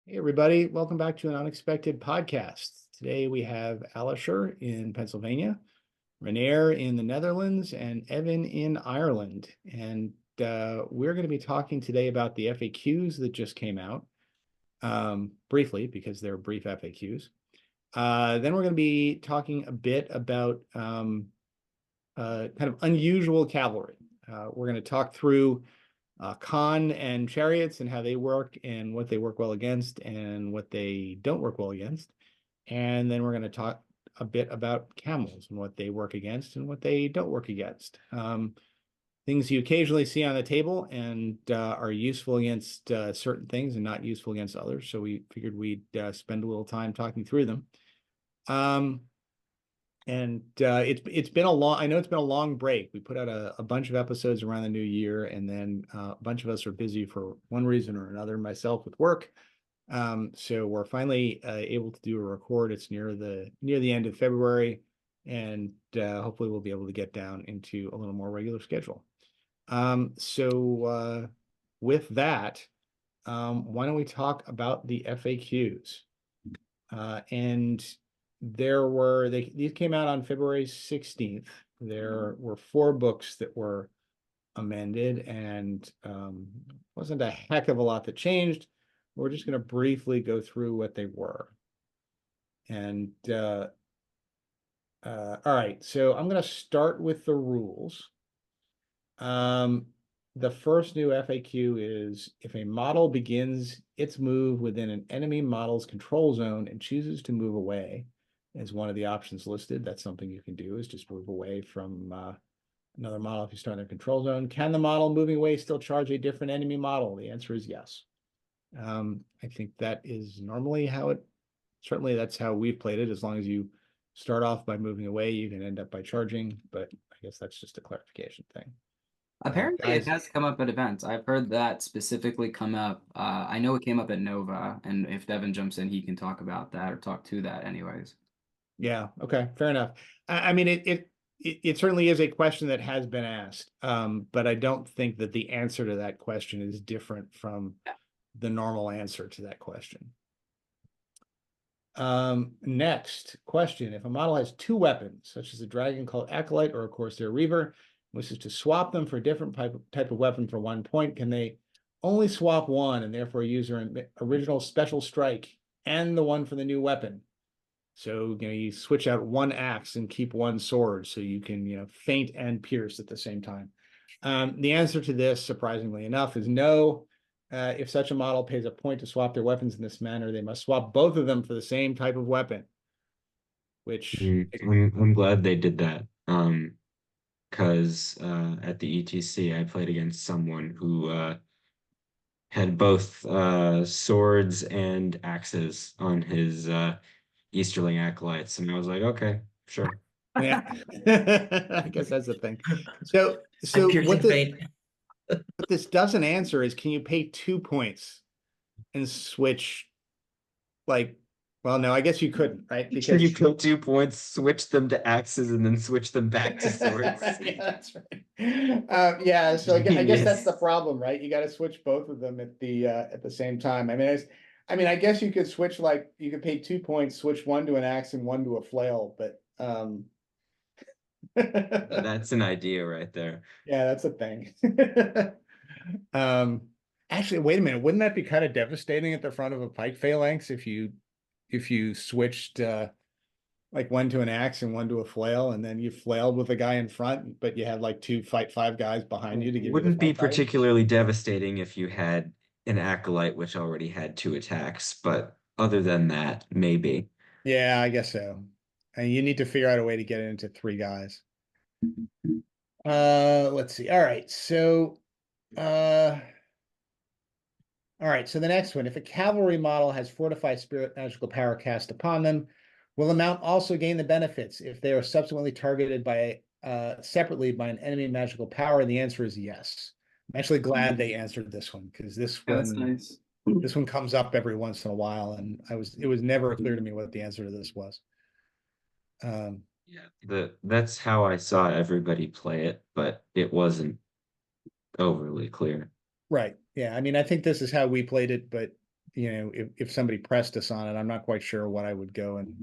Hey, everybody. Welcome back to an unexpected podcast. Today we have Alisher in Pennsylvania, Renair in the Netherlands, and Evan in Ireland. And we're going to be talking today about the FAQs that just came out, briefly, because they're brief FAQs. Then we're going to be talking a bit about kind of unusual cavalry. We're going to talk through Khan and chariots and how they work and what they work well against and what they don't work well against. And then we're going to talk a bit about camels and what they work against and what they don't work against. Things you occasionally see on the table and are useful against certain things and not useful against others. So we figured we'd spend a little time talking through them. It's been a long, I know it's been a long break. We put out a bunch of episodes around the new year, and then a bunch of us are busy for one reason or another, myself with work. So we're finally able to do a record. It's near the end of February, and hopefully we'll be able to get down into a little more regular schedule. With that, why don't we talk about the FAQs? These came out on February 16th. There were 4 books that were amended, and wasn't a heck of a lot that changed. We're just going to briefly go through what they were. And all right, so I'm going to start with the rules. The first new FAQ is if a model begins its move within an enemy model's control zone and chooses to move away, as one of the options listed, that's something you can do, is just move away from another model if you start in their control zone. Can the model moving away still charge a different enemy model? The answer is yes. I think that is normally certainly that's how we've played it. As long as you start off by moving away, you can end up by charging, but I guess that's just a clarification thing. Apparently, it has come up at events. I've heard that specifically come up. I know it came up at Nova, and if Devin jumps in, he can talk about that or talk to that anyways. Yeah, okay, fair enough. I mean, it certainly is a question that has been asked, but I don't think that the answer to that question is different from the normal answer to that question. Next question. If a model has 2 weapons, such as a dragon called Acolyte or a Corsair Reaver, wishes to swap them for a different type of weapon for 1 point, can they only swap one and therefore use their original special strike and the one for the new weapon? So, you switch out 1 axe and keep 1 sword so you can, feint and pierce at the same time. The answer to this, surprisingly enough, is no. If such a model pays a point to swap their weapons in this manner, they must swap both of them for the same type of weapon. Which I'm glad they did that. Because at the ETC, I played against someone who had both swords and axes on his Easterling acolytes, and I was like, okay, sure. Yeah, I guess that's the thing. So piercing fate. what this doesn't answer is, can you pay 2 points and switch, well, no, I guess you couldn't, right? Because you put 2 points, switch them to axes, and then switch them back to swords. Yeah, that's right. Yeah, so I guess that's the problem, right? You got to switch both of them at the same time. I mean, I guess you could switch, you could pay 2 points, switch one to an axe and one to a flail, but That's an idea right there. yeah, that's a thing. Actually, wait a minute. Wouldn't that be kind of devastating at the front of a pike phalanx if you switched one to an axe and one to a flail, and then you flailed with the guy in front, but you had 2 fight 5 guys behind you to give Wouldn't you the be particularly devastating if you had an acolyte which already had 2 attacks, but other than that, maybe. Yeah, I guess so. And you need to figure out a way to get it into 3 guys. Let's see. All right. So the next one. If a cavalry model has fortified spirit magical power cast upon them, will the mount also gain the benefits if they are subsequently targeted separately by an enemy magical power? The answer is yes. I'm actually glad they answered this one, because That's nice. This one comes up every once in a while, and it was never clear to me what the answer to this was. Yeah, that's how I saw everybody play it, but it wasn't overly clear. Right. Yeah. I mean, I think this is how we played it, but if somebody pressed us on it, I'm not quite sure what I would go and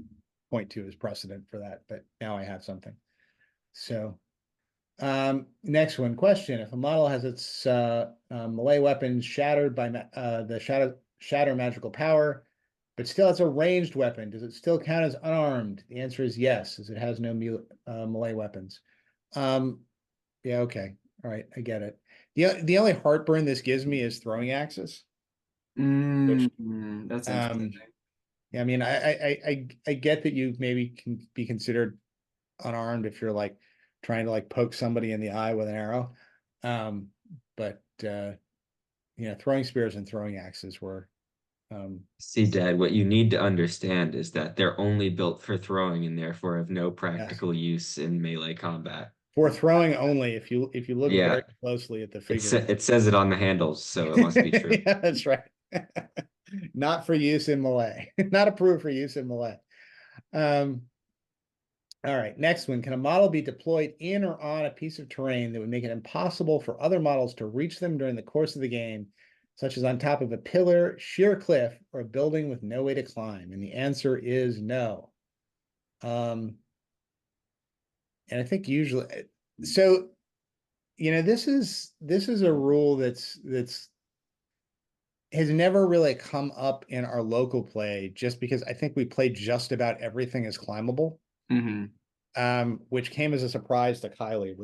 point to as precedent for that, but now I have something. So next one, question. If a model has its melee weapons shattered by the shatter magical power, but still has a ranged weapon, does it still count as unarmed? The answer is yes, as it has no melee weapons. Yeah, okay. All right, I get it. The only heartburn this gives me is throwing axes. That's interesting. Yeah, I mean, I get that you maybe can be considered unarmed if you're like trying to like poke somebody in the eye with an arrow. But throwing spears and throwing axes were See, Dad, what you need to understand is that they're only built for throwing and therefore have no yes, practical use in melee combat. for throwing only. If you look very Yeah, closely at the it figure, it says it on the handles, so it must be true. yeah, that's right. Not for use in melee. Not approved for use in melee. All right, next one. Can a model be deployed in or on a piece of terrain that would make it impossible for other models to reach them during the course of the game, such as on top of a pillar, sheer cliff, or a building with no way to climb? And the answer is no. And I think usually, so this is a rule that's has never really come up in our local play, just because I think we play just about everything as climbable. Which came as a surprise to Kylie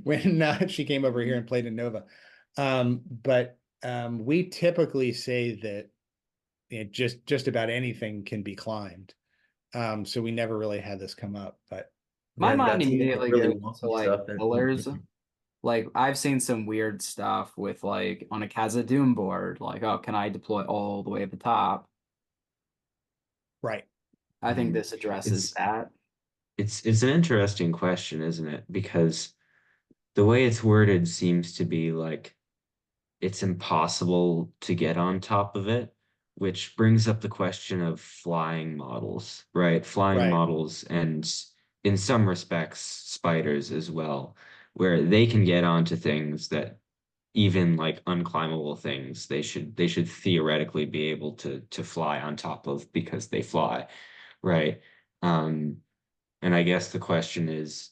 when she came over here and played in Nova. But we typically say that just about anything can be climbed. So we never really had this come up, but My Yeah, mind that's immediately really goes to wonky like stuff. pillars. Like I've seen some weird stuff with like on a Casa Doom board, like, oh, can I deploy all the way at the top? right. I think this addresses It's that. it's an interesting question, isn't it? Because the way it's worded seems to be like it's impossible to get on top of it, which brings up the question of flying models, right? Flying Right. models and in some respects spiders as well, where they can get onto things that even like unclimbable things they should theoretically be able to fly on top of because they fly, right? Um, and I guess the question is,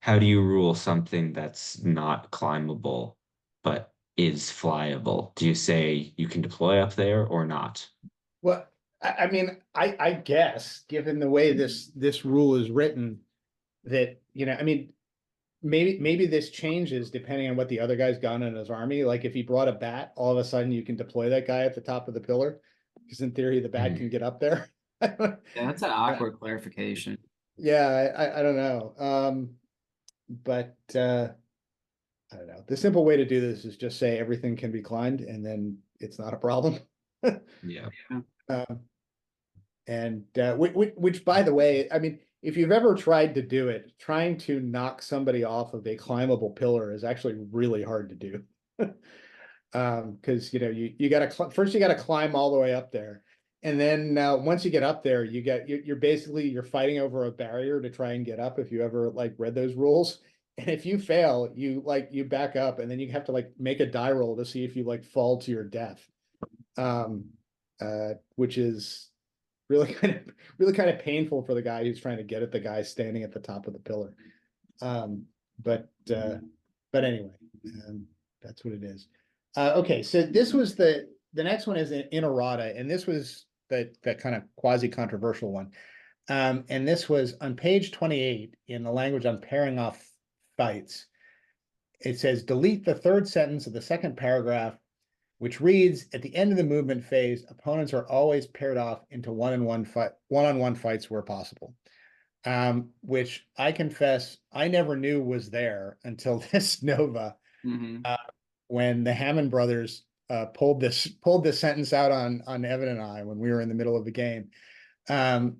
how do you rule something that's not climbable but is flyable? Do you say you can deploy up there or not? Well, I mean, I guess given the way this rule is written, that I mean, maybe this changes depending on what the other guy's got in his army. Like if he brought a bat, all of a sudden you can deploy that guy at the top of the pillar, because in theory the bat can get up there. Yeah, that's an awkward clarification. Yeah, I don't know. But I don't know. The simple way to do this is just say everything can be climbed, and then it's not a problem. Yeah. And which, by the way, I mean, if you've ever tried to do it, trying to knock somebody off of a climbable pillar is actually really hard to do. Because you got to first you got to climb all the way up there, and then once you get up there, you're basically you're fighting over a barrier to try and get up. If you ever like read those rules, and if you fail, you back up, and then you have to like make a die roll to see if you like fall to your death, which is really kind of painful for the guy who's trying to get at the guy standing at the top of the pillar. But anyway, that's what it is. Okay, so this was the next one is in errata, and this was the kind of quasi controversial one. And this was on page 28 in the language on pairing off fights. It says delete the third sentence of the second paragraph, which reads, at the end of the movement phase, opponents are always paired off into one-on-one fights where possible. Which I confess I never knew was there until this Nova, when the Hammond brothers pulled this sentence out on Evan and I when we were in the middle of the game, and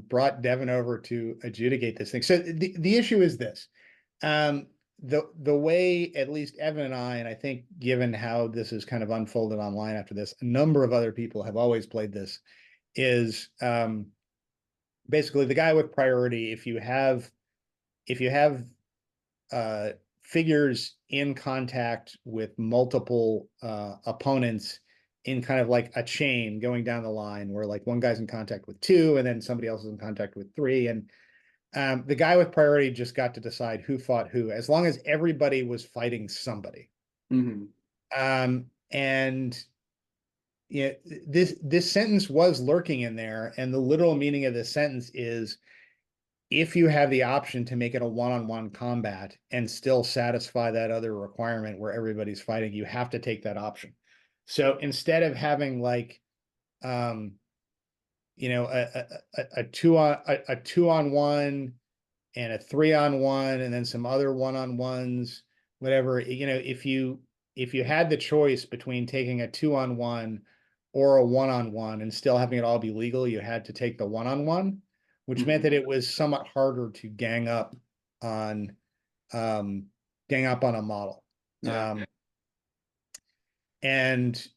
brought Devin over to adjudicate this thing. So the issue is this. The way at least Evan and I think given how this is kind of unfolded online after this, a number of other people have always played this, is basically the guy with priority. If you have figures in contact with multiple opponents in kind of like a chain going down the line, where like one guy's in contact with two, and then somebody else is in contact with three, and the guy with priority just got to decide who fought who, as long as everybody was fighting somebody. And yeah, this sentence was lurking in there, and the literal meaning of this sentence is, if you have the option to make it a one-on-one combat and still satisfy that other requirement where everybody's fighting, you have to take that option. So instead of having like, you know, a two on one and a 3-on-1, and then some other 1-on-1s, whatever, you know, if you had the choice between taking a 2-on-1 or a 1-on-1 and still having it all be legal, you had to take the 1-on-1, which meant that it was somewhat harder to gang up on a model. And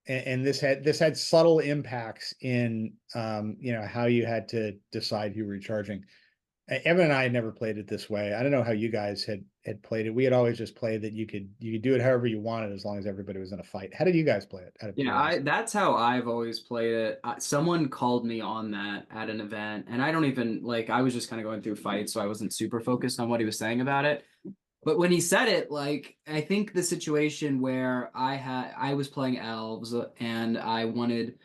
this had subtle impacts in you know, how you had to decide who were charging. Evan and I had never played it this way. I don't know how you guys had played it. We had always just played that you could do it however you wanted, as long as everybody was in a fight. How did you guys play it? Yeah, that's how I've always played it. Someone called me on that at an event, and I don't even like, I was just kind of going through fights, so I wasn't super focused on what he was saying about it. But when he said it, like, I think the situation where I was playing elves and I wanted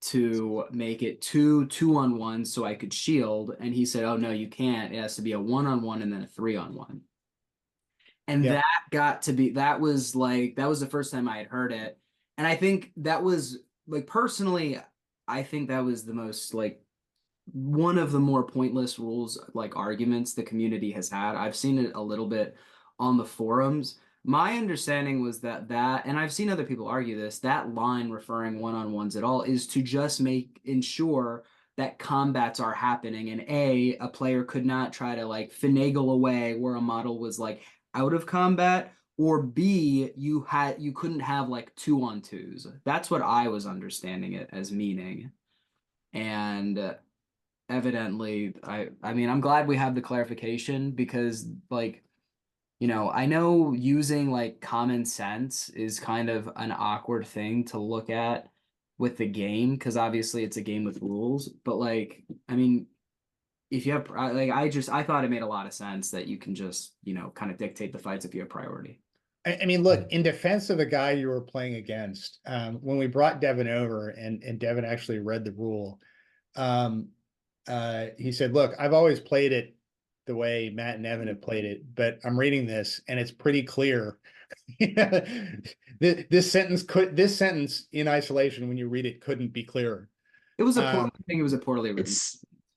to make it 2-on-1 so I could shield, and he said, "Oh no, you can't. It has to be a 1-on-1 and then a 3-on-1." And that was the first time I had heard it. And I think that was like, personally, I think that was the most like one of the more pointless rules, like arguments the community has had. I've seen it a little bit on the forums. My understanding was that, and I've seen other people argue this, that line referring 1-on-1s at all is to just ensure that combats are happening, and a player could not try to like finagle away where a model was like out of combat, or B, you couldn't have like 2-on-2s. That's what I was understanding it as meaning. And evidently, I mean, I'm glad we have the clarification, because like, you know, I know using like common sense is kind of an awkward thing to look at with the game, because obviously it's a game with rules. But like, I mean, if you have like, I thought it made a lot of sense that you can just, you know, kind of dictate the fights if you have priority. I mean, look, in defense of the guy you were playing against, when we brought Devin over and Devin actually read the rule, he said, "Look, I've always played it the way Matt and Evan have played it, but I'm reading this and it's pretty clear." This sentence in isolation, when you read it, couldn't be clearer. It was I think it was a poorly written.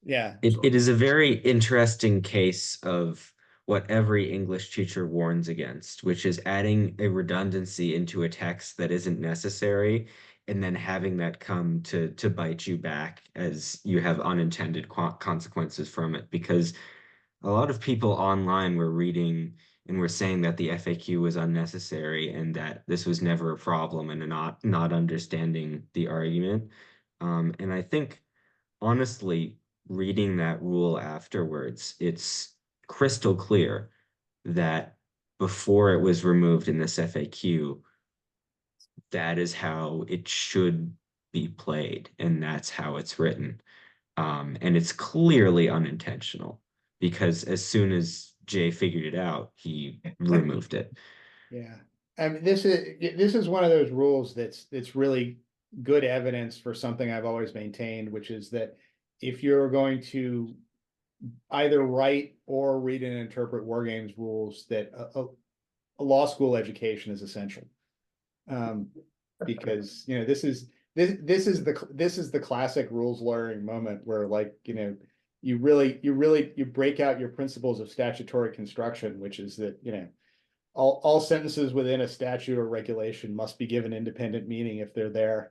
It is a very interesting case of what every English teacher warns against, which is adding a redundancy into a text that isn't necessary, and then having that come to bite you back as you have unintended consequences from it. Because a lot of people online were reading and were saying that the FAQ was unnecessary and that this was never a problem, and not understanding the argument. And I think, honestly, reading that rule afterwards, it's crystal clear that before it was removed in this FAQ, that is how it should be played, and that's how it's written. And it's clearly unintentional, because as soon as Jay figured it out, he removed it. Yeah. I mean, this is one of those rules that's really good evidence for something I've always maintained, which is that if you're going to either write or read and interpret war games rules, that a law school education is essential. Because, you know, this is the classic rules lawyering moment where, like, you know, you break out your principles of statutory construction, which is that, you know, all sentences within a statute or regulation must be given independent meaning if they're there.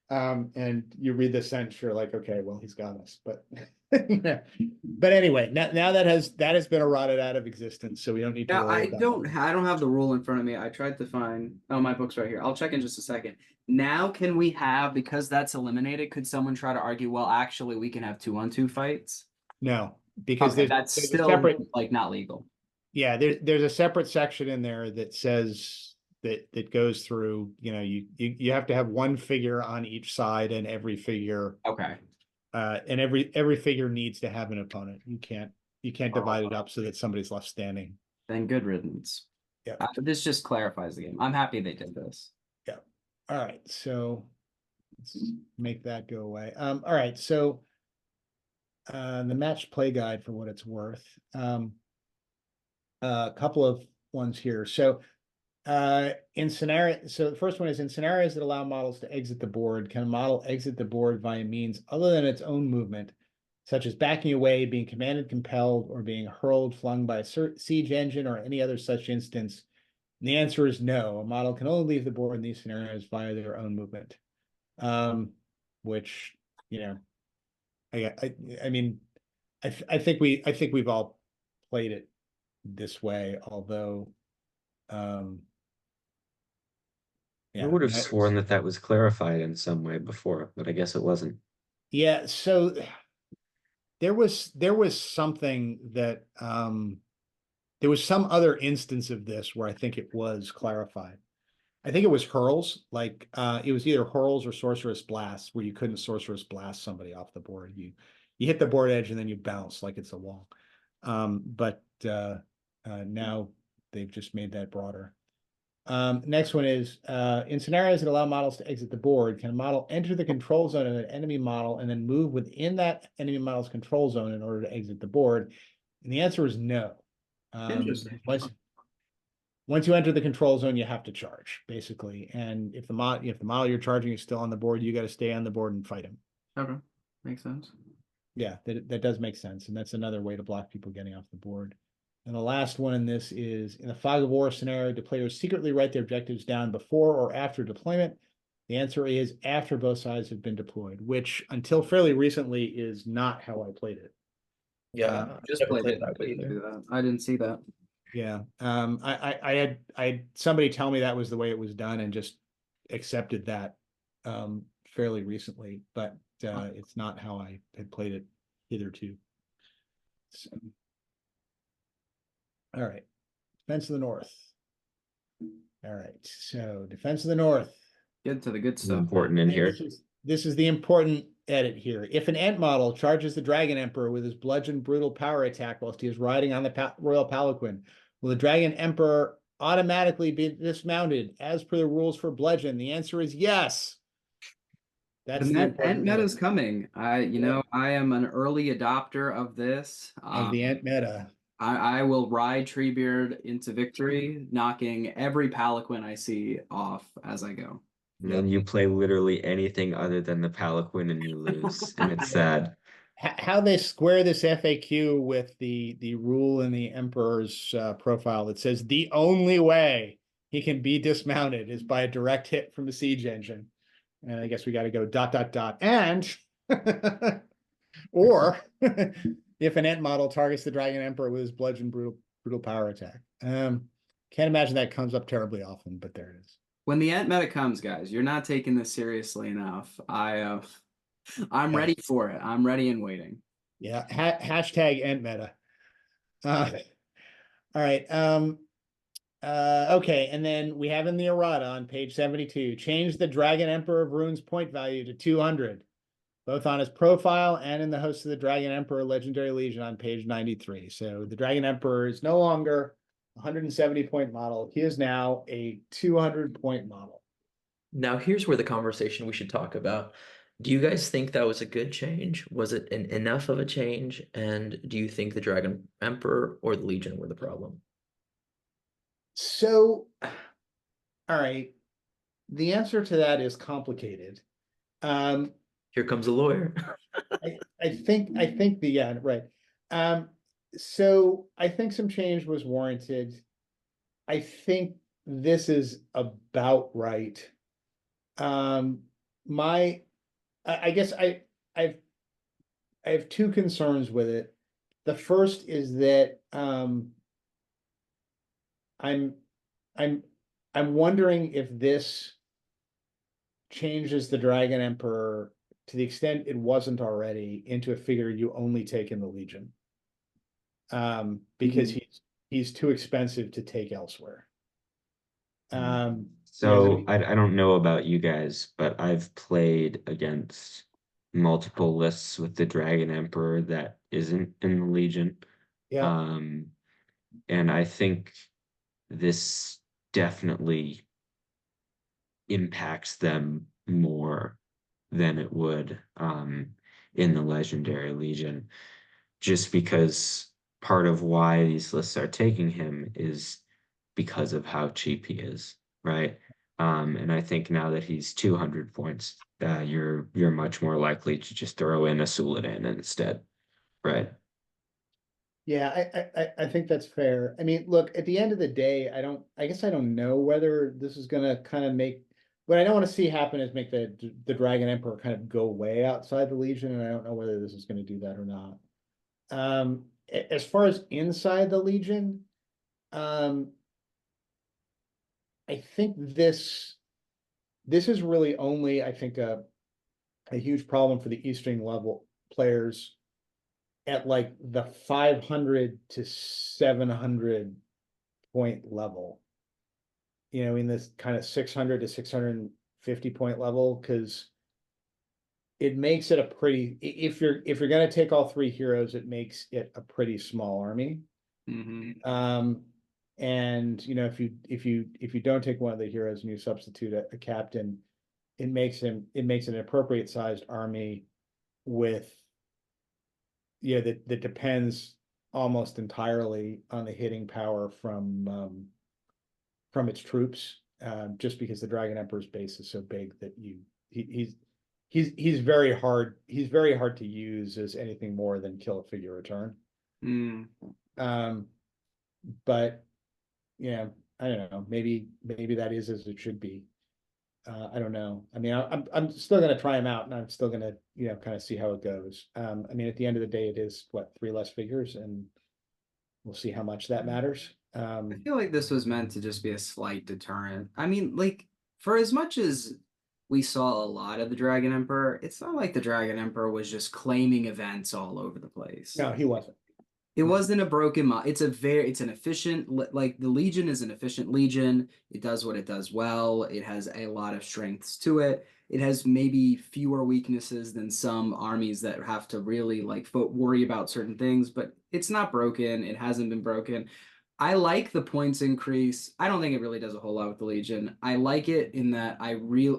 And you read this sentence, you're like, okay, well, he's got us. But but anyway, now that has been eroded out of existence, so we don't need to worry about I don't have the rule in front of me. I tried to find, oh, my book's right here. I'll check in just a second. Now, can we have, because that's eliminated, could someone try to argue, well, actually, we can have 2-on-2 fights? No, because that's still separate, like, not legal. Yeah, there's a separate section in there that says that goes through, you have to have one figure on each side, and every figure Okay. and every figure needs to have an opponent. You can't divide it up so that somebody's left standing. Then good riddance. Yeah. This just clarifies the game. I'm happy they did this. Yeah. All right. So let's make that go away. All right. So the match play guide, for what it's worth. A couple of ones here. So in scenario, so the first one is, in scenarios that allow models to exit the board, can a model exit the board via means other than its own movement, such as backing away, being commanded, compelled, or being hurled, flung by a siege engine, or any other such instance? And the answer is no. A model can only leave the board in these scenarios via their own movement. Which, I mean, I think we've all played it this way, although I would have sworn that was clarified in some way before, but I guess it wasn't. Yeah, so there was something that there was some other instance of this where I think it was clarified. I think it was hurls, like it was either hurls or sorcerous blasts, where you couldn't sorcerous blast somebody off the board. You hit the board edge and then you bounce like it's a wall. But now they've just made that broader. Next one is, in scenarios that allow models to exit the board, can a model enter the control zone of an enemy model and then move within that enemy model's control zone in order to exit the board? And the answer is no. Interesting. Once you enter the control zone, you have to charge, basically. And if the model you're charging is still on the board, you got to stay on the board and fight him. Okay, makes sense. Yeah, that does make sense, and that's another way to block people getting off the board. And the last one in this is, in the fog of war scenario, do players secretly write their objectives down before or after deployment? The answer is after both sides have been deployed, which until fairly recently is not how I played it. Yeah, Just never played played it. that way either. I didn't see that. Yeah. I had somebody tell me that was the way it was done and just accepted that fairly recently, but it's not how I had played it hitherto. So, all right. Defense of the North. All right. So Defense of the North. Get to the good stuff. Important in here. This is the important edit here. If an ant model charges the Dragon Emperor with his bludgeon brutal power attack whilst he is riding on the Royal Palanquin, will the Dragon Emperor automatically be dismounted as per the rules for bludgeon? The answer is yes. That's the ant meta is coming. I am an early adopter of this. Of the ant meta. I will ride Treebeard into victory, knocking every Palanquin I see off as I go. And then you play literally anything other than the Palanquin and you lose, and it's sad. How they square this FAQ with the rule in the Emperor's profile that says the only way he can be dismounted is by a direct hit from the siege engine. And I guess we got to go ... and or if an ant model targets the Dragon Emperor with his bludgeon brutal power attack. Can't imagine that comes up terribly often, but there it is. When the ant meta comes, guys, you're not taking this seriously enough. I'm ready for it. I'm ready and waiting. Yeah. Hashtag ant meta. All right. Okay. And then we have in the errata on page 72, change the Dragon Emperor of Rune's point value to 200, both on his profile and in the Host of the Dragon Emperor Legendary Legion on page 93. So the Dragon Emperor is no longer 170-point model. He is now a 200-point model. Now, here's where the conversation we should talk about. Do you guys think that was a good change? Was it enough of a change? And do you think the Dragon Emperor or the Legion were the problem? So, all right. The answer to that is complicated. Here comes a lawyer. I think right. So I think some change was warranted. I think this is about right. I guess I have two concerns with it. The first is that I'm wondering if this changes the Dragon Emperor, to the extent it wasn't already, into a figure you only take in the Legion. Because he's too expensive to take elsewhere. So I don't know about you guys, but I've played against multiple lists with the Dragon Emperor that isn't in the Legion. Yeah. And I think this definitely impacts them more than it would in the Legendary Legion, just because part of why these lists are taking him is because of how cheap he is, right? And I think now that he's 200 points, you're much more likely to just throw in a Suladan instead, right? Yeah, I think that's fair. I mean, look, at the end of the day, I guess I don't know whether this is gonna kind of make, what I don't want to see happen is make the Dragon Emperor kind of go way outside the Legion, and I don't know whether this is going to do that or not. As far as inside the Legion, I think this is really only, I think, a huge problem for the Eastern level players at like the 500 to 700 point level, in this kind of 600 to 650 point level, because it makes it a pretty, if you're going to take all three heroes, it makes it a pretty small army. And if you don't take one of the heroes and you substitute a captain, it makes an appropriate sized army with, that depends almost entirely on the hitting power from its troops, just because the Dragon Emperor's base is so big that he's very hard to use as anything more than kill a figure return. But I don't know, maybe that is as it should be. I don't know. I mean, I'm still gonna try him out, and I'm still gonna kind of see how it goes. I mean, at the end of the day, it is what, 3 less figures, and we'll see how much that matters. I feel like this was meant to just be a slight deterrent. I mean, like, for as much as we saw a lot of the Dragon Emperor, it's not like the Dragon Emperor was just claiming events all over the place. No, he wasn't. It wasn't a broken mod. It's an efficient, like, the Legion is an efficient Legion. It does what it does well. It has a lot of strengths to it. It has maybe fewer weaknesses than some armies that have to really like worry about certain things, but it's not broken. It hasn't been broken. I like the points increase. I don't think it really does a whole lot with the Legion. I like it in that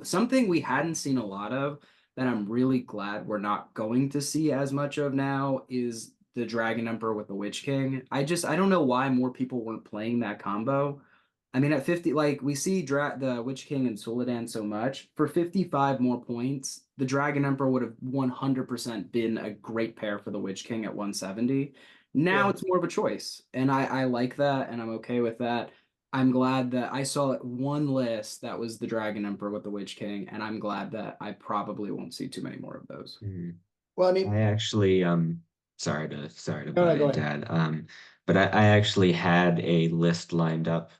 something we hadn't seen a lot of that I'm really glad we're not going to see as much of now is the Dragon Emperor with the Witch King. I don't know why more people weren't playing that combo. I mean, at 50, like, we see the Witch King and Suladan so much. For 55 more points, the Dragon Emperor would have 100% been a great pair for the Witch King at 170. Now it's more of a choice, and I like that, and I'm okay with that. I'm glad that I saw one list that was the Dragon Emperor with the Witch King, and I'm glad that I probably won't see too many more of those. Well, I mean, I actually sorry to No, butt go in, ahead. Dad. But I actually had a list lined up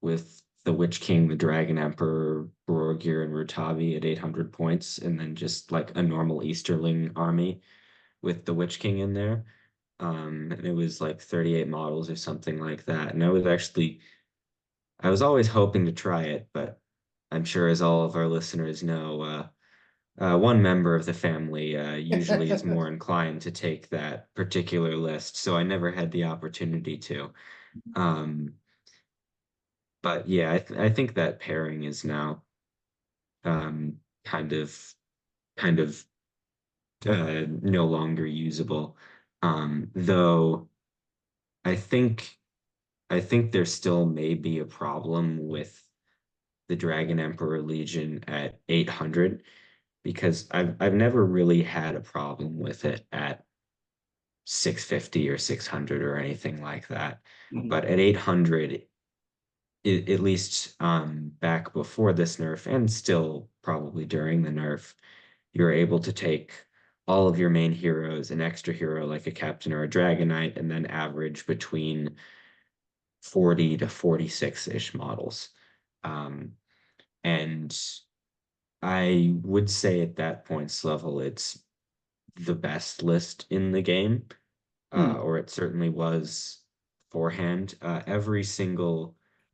with the Witch King, the Dragon Emperor, Borogir, and Rutavi at 800 points, and then just like a normal Easterling army with the Witch King in there. And it was like 38 models or something like that. And I was always hoping to try it, but I'm sure as all of our listeners know, one member of the family usually is more inclined to take that particular list, so I never had the opportunity to. But yeah, I think that pairing is now um, kind of no longer usable. Though I think there still may be a problem with the Dragon Emperor Legion at 800, because I've never really had a problem with it at 650 or 600 or anything like that. But at 800, at least back before this nerf and still probably during the nerf, you're able to take all of your main heroes, an extra hero like a captain or a dragon knight, and then average between 40 to 46-ish models. And I would say at that points level, it's the best list in the game, or it certainly was beforehand.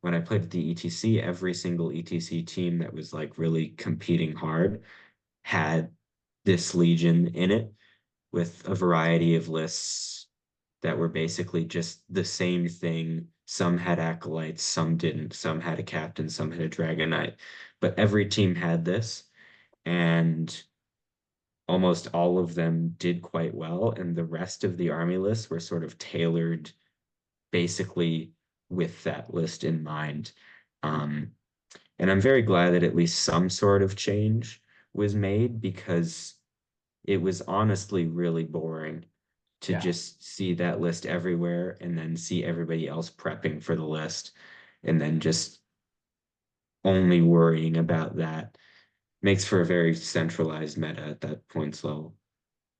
When I played at the ETC, every single ETC team that was like really competing hard had this Legion in it with a variety of lists that were basically just the same thing. Some had acolytes, some didn't. Some had a captain, some had a dragon knight. But every team had this, and almost all of them did quite well. And the rest of the army lists were sort of tailored basically with that list in mind. And I'm very glad that at least some sort of change was made, because it was honestly really boring to Yeah. just see that list everywhere and then see everybody else prepping for the list and then just only worrying about that. Makes for a very centralized meta at that points level.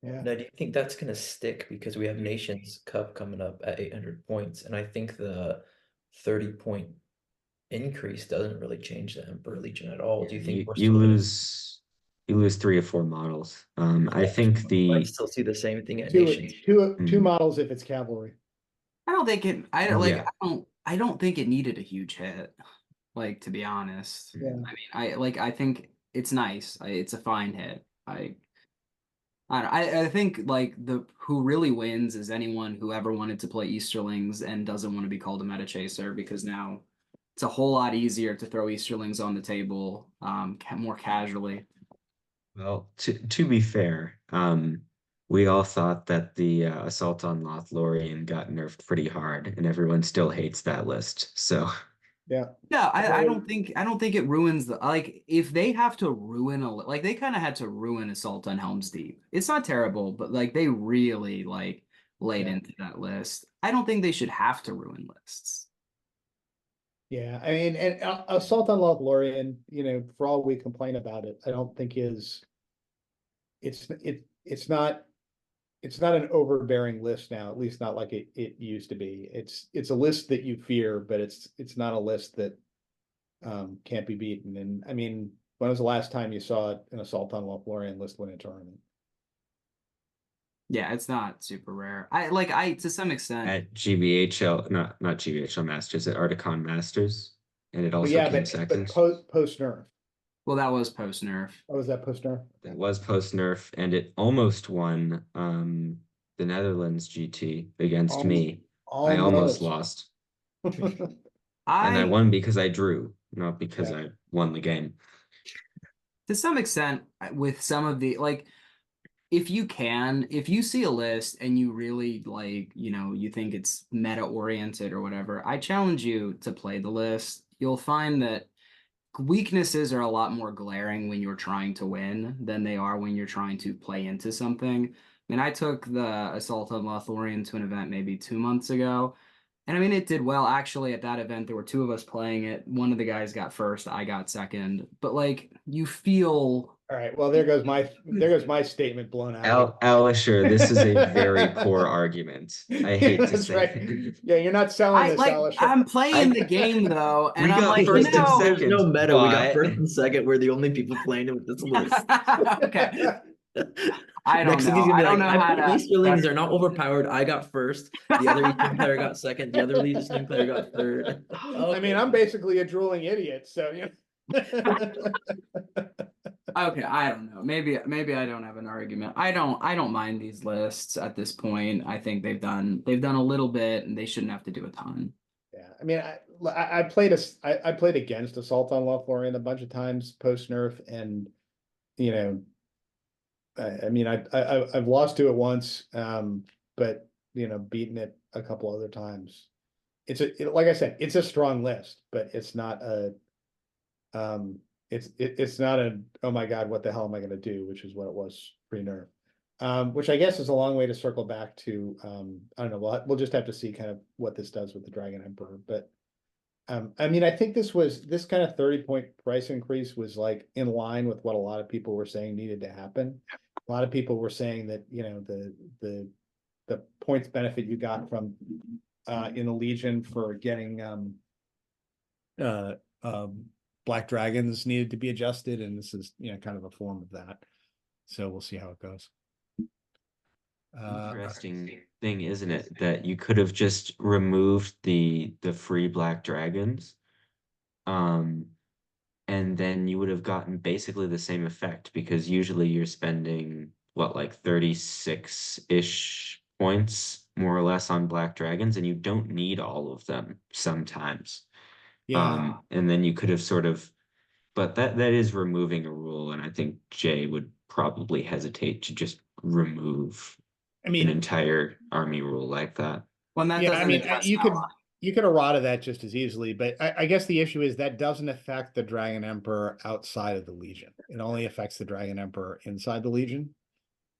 Yeah. Now, do you think that's going to stick? Because we have Nations Cup coming up at 800 points, and I think the 30-point increase doesn't really change the Emperor Legion at all. Do you think we're You still going lose 3 or 4 models. I to think might still see the same thing at Two Nations? two models if it's cavalry. I don't think it. I like. Yeah. I don't think it needed a huge hit. Like, to be honest. Yeah. I mean, I think it's nice. It's a fine hit. I think like who really wins is anyone who ever wanted to play Easterlings and doesn't want to be called a meta chaser, because now it's a whole lot easier to throw Easterlings on the table more casually. Well, to be fair, we all thought that the assault on Lothlorien got nerfed pretty hard, and everyone still hates that list. So Yeah. Yeah, I don't think it ruins the like if they have to ruin like they kind of had to ruin Assault on Helm's Deep. It's not terrible, but like they really like laid Yeah. into that list. I don't think they should have to ruin lists. Yeah, I mean, and Assault on Lothlorien, for all we complain about it, I don't think it's not an overbearing list now, at least not like it used to be. It's a list that you fear, but it's not a list that can't be beaten. And I mean, when was the last time you saw an Assault on Lothlorien list win a tournament? Yeah, it's not super rare. I to some extent. at GBHL, not GBHL Masters, at Articon Masters, and it But also yeah, came but second. post nerf. Well, that was post nerf. Oh, was that post nerf? That was post nerf, and it almost won the Netherlands GT against me. I almost lost, and I I won because I drew, not because Yeah. I won the game. To some extent with some of the like if you see a list and you really like, you think it's meta oriented or whatever, I challenge you to play the list. You'll find that weaknesses are a lot more glaring when you're trying to win than they are when you're trying to play into something. I mean, I took the Assault on Lothlorien to an event maybe 2 months ago. And I mean, it did well. Actually, at that event, there were two of us playing it. One of the guys got first, I got second. But like, you feel. All right. Well, there goes my statement blown out. Alisher, this is a very poor argument. I hate to That's say right. it. Yeah, you're not selling this, Alisher. I'm playing the game though, and We I'm got like, first and There's second, no meta. We got but- first and second. We're the only people playing with this list. Okay. I don't Next know. thing he's gonna I be don't like, know I how put to. Easterlings are not overpowered. I got first. The other Eastern player got second. The other Eastern player got third. I mean, I'm basically a drooling idiot, so Okay, I don't know. Maybe I don't have an argument. I don't mind these lists at this point. I think they've done a little bit, and they shouldn't have to do a ton. Yeah, I mean, I played I played against Assault on Lothlorien a bunch of times post nerf, and I mean, I've lost to it once, but beaten it a couple other times. Like I said, it's a strong list, but it's not it's not oh my God, what the hell am I going to do? Which is what it was pre-nerf. Which I guess is a long way to circle back to. I don't know. We'll just have to see kind of what this does with the Dragon Emperor, but. I mean, I think this kind of 30-point price increase was like in line with what a lot of people were saying needed to happen. A lot of people were saying that, the points benefit you got from in the Legion for getting Black Dragons needed to be adjusted, and this is kind of a form of that. So we'll see how it goes. Interesting thing, isn't it, that you could have just removed the free black dragons, um, and then you would have gotten basically the same effect because usually you're spending what, like 36-ish points more or less on black dragons, and you don't need all of them sometimes. Yeah. And then you could have sort of, but that is removing a rule, and I think Jay would probably hesitate to just remove I an mean, entire army rule like that. When that yeah, I doesn't mean, address you could errata that just as easily, but I guess the issue is that doesn't affect the Dragon Emperor outside of the Legion. It only affects the Dragon Emperor inside the Legion.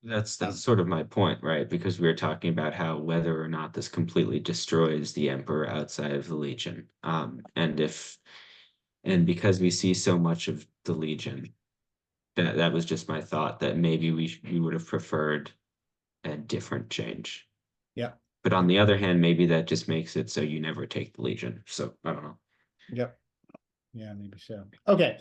That's sort of my point, right? Because we were talking about how whether or not this completely destroys the Emperor outside of the Legion. And because we see so much of the Legion, that was just my thought that maybe we would have preferred a different change. Yeah. But on the other hand, maybe that just makes it so you never take the Legion. So I don't know. Yep. Yeah, maybe so. Okay.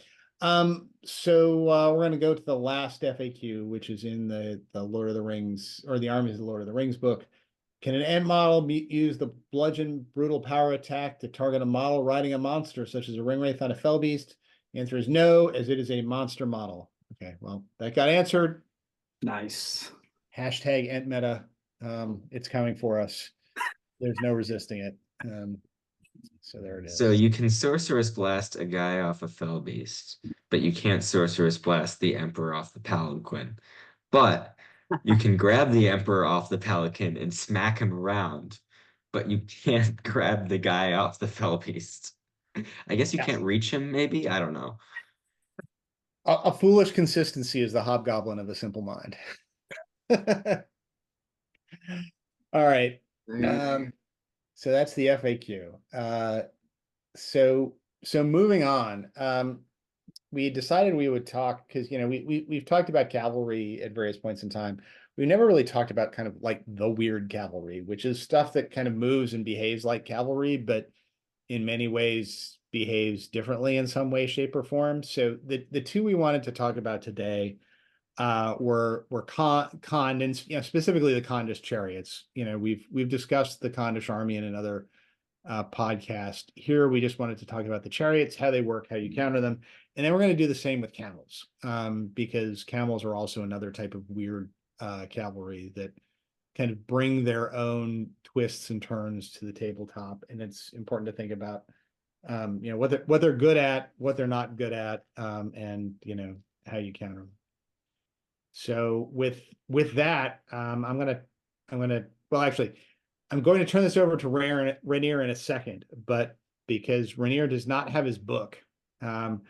So we're going to go to the last FAQ, which is in the Lord of the Rings, or the Armies of the Lord of the Rings book. Can an ant model use the bludgeon brutal power attack to target a model riding a monster, such as a ring wraith on a fell beast? The answer is no, as it is a monster model. Okay, well, that got answered. Nice. Hashtag ant meta. It's coming for us. There's no resisting it. So there it is. So you can Sorceress Blast a guy off a Fell Beast, but you can't Sorceress Blast the Emperor off the Palanquin. But you can grab the Emperor off the Pelican and smack him around, but you can't grab the guy off the Fell Beast. I guess you Yes. can't reach him, maybe? I don't know. A foolish consistency is the hobgoblin of a simple mind. All right. So that's the FAQ. So moving on. We decided we would talk because we've talked about cavalry at various points in time. We never really talked about kind of like the weird cavalry, which is stuff that kind of moves and behaves like cavalry, but in many ways behaves differently in some way, shape, or form. So the two we wanted to talk about today were Khandish, and specifically the Khandish chariots. We've discussed the Khandish army in another podcast. Here we just wanted to talk about the chariots, how they work, how you counter them, and then we're going to do the same with camels, because camels are also another type of weird cavalry that kind of bring their own twists and turns to the tabletop, and it's important to think about what they're good at, what they're not good at, and how you counter them. So with that, I'm going to turn this over to Rainier in a second, but because Rainier does not have his book, I'm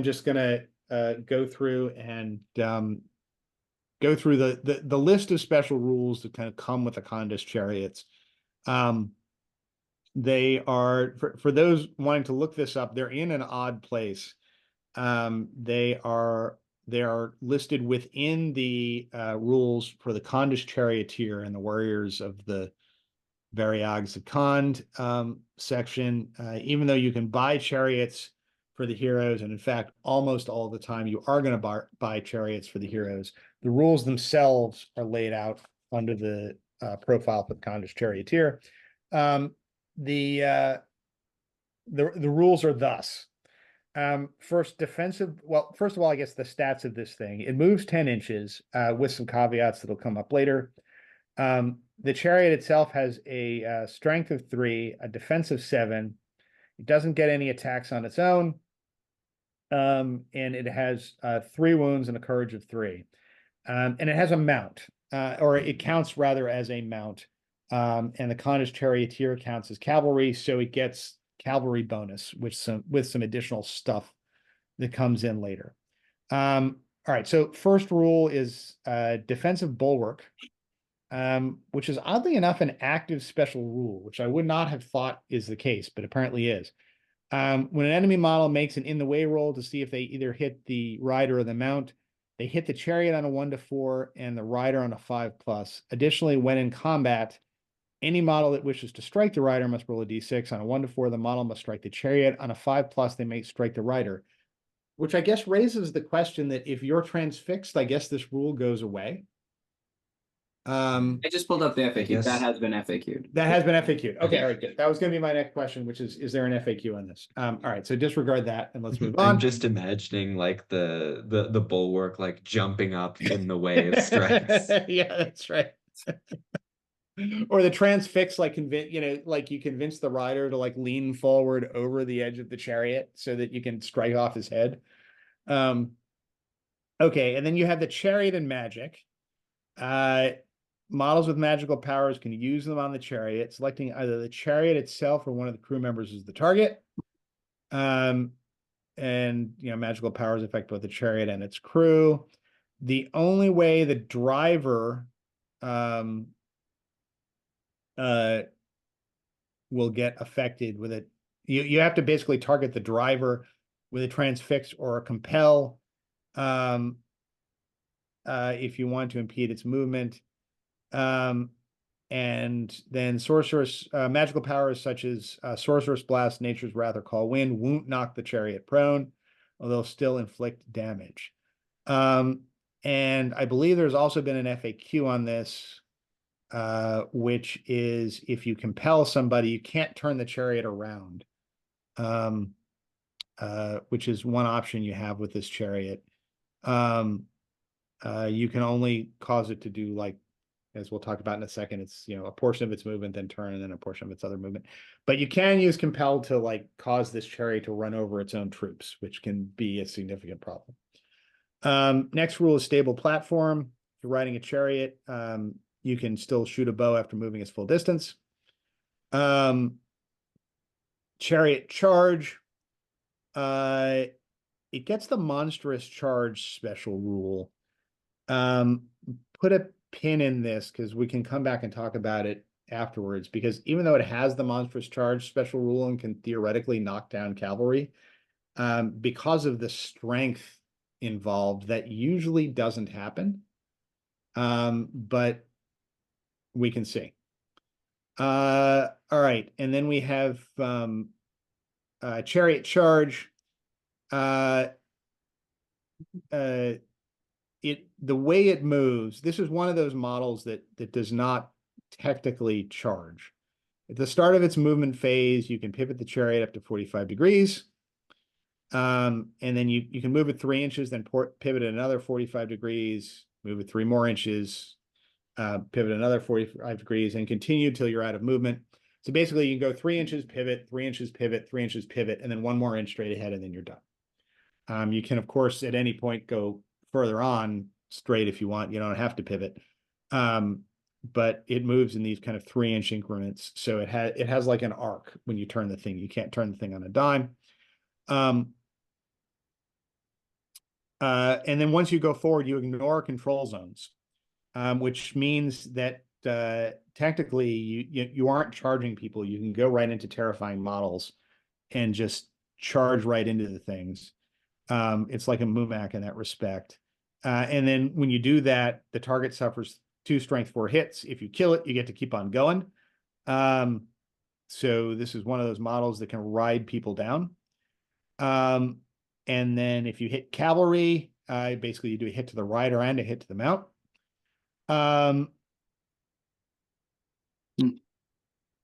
just going to go through and go through the list of special rules that kind of come with the Khandish chariots. They are, for those wanting to look this up, they're in an odd place. They are listed within the rules for the Khandish charioteer and the warriors of the Varyags of Khand section. Even though you can buy chariots for the heroes, and in fact, almost all the time you are going to buy chariots for the heroes, the rules themselves are laid out under the profile for the Khandish charioteer. The rules are thus. First, defensive. Well, first of all, I guess the stats of this thing. It moves 10 inches with some caveats that'll come up later. The chariot itself has a strength of 3, a defense of 7. It doesn't get any attacks on its own. And it has 3 wounds and a courage of 3. And it has a mount, or it counts rather as a mount. And the Khandish charioteer counts as cavalry, so it gets cavalry bonus with some additional stuff that comes in later. All right, so first rule is defensive bulwark, which is oddly enough an active special rule, which I would not have thought is the case, but apparently is. When an enemy model makes an in the way roll to see if they either hit the rider or the mount, they hit the chariot on a 1 to 4 and the rider on a 5+. Additionally, when in combat, any model that wishes to strike the rider must roll a d6. On a 1 to 4, the model must strike the chariot. On a 5+, they may strike the rider, which I guess raises the question that if you're transfixed, I guess this rule goes away. I just pulled up the FAQ. guess- That has been FAQ'd. That has been FAQ. Okay, Okay. all right, good. That was going to be my next question, which is there an FAQ on this? All right, so disregard that and let's move on. I'm just imagining like the bulwark like jumping up in the way of strikes. Yeah, that's right. Or the transfix, like like you convince the rider to like lean forward over the edge of the chariot so that you can strike off his head. Okay, and then you have the chariot and magic. Models with magical powers can use them on the chariot, selecting either the chariot itself or one of the crew members as the target. And magical powers affect both the chariot and its crew. The only way the driver will get affected with it, you have to basically target the driver with a transfix or a compel if you want to impede its movement. And then sorceress magical powers such as sorceress blast, nature's wrath, or call wind won't knock the chariot prone, although still inflict damage. And I believe there's also been an FAQ on this, which is if you compel somebody, you can't turn the chariot around, which is one option you have with this chariot. You can only cause it to do, like, as we'll talk about in a second, it's, a portion of its movement, then turn, and then a portion of its other movement. But you can use compel to like cause this chariot to run over its own troops, which can be a significant problem. Next rule is stable platform. If you're riding a chariot, you can still shoot a bow after moving its full distance. Chariot charge. It gets the monstrous charge special rule. Put a pin in this because we can come back and talk about it afterwards, because even though it has the monstrous charge special rule and can theoretically knock down cavalry, because of the strength involved, that usually doesn't happen. But we can see. All right, and then we have chariot charge. The way it moves, this is one of those models that does not technically charge. At the start of its movement phase, you can pivot the chariot up to 45 degrees. And then you can move it 3 inches, then pivot it another 45 degrees, move it 3 more inches, pivot another 45 degrees, and continue till you're out of movement. So basically you can go 3 inches, pivot, 3 inches, pivot, 3 inches, pivot, and then 1 more inch straight ahead, and then you're done. You can, of course, at any point go further on straight if you want. You don't have to pivot. But it moves in these kind of 3-inch increments. So it has like an arc when you turn the thing. You can't turn the thing on a dime. And then once you go forward, you ignore control zones, which means that technically you aren't charging people. You can go right into terrifying models and just charge right into the things. It's like a Mumak in that respect. And then when you do that, the target suffers 2 strength 4 hits. If you kill it, you get to keep on going. So this is one of those models that can ride people down. And then if you hit cavalry, basically you do a hit to the rider and a hit to the mount.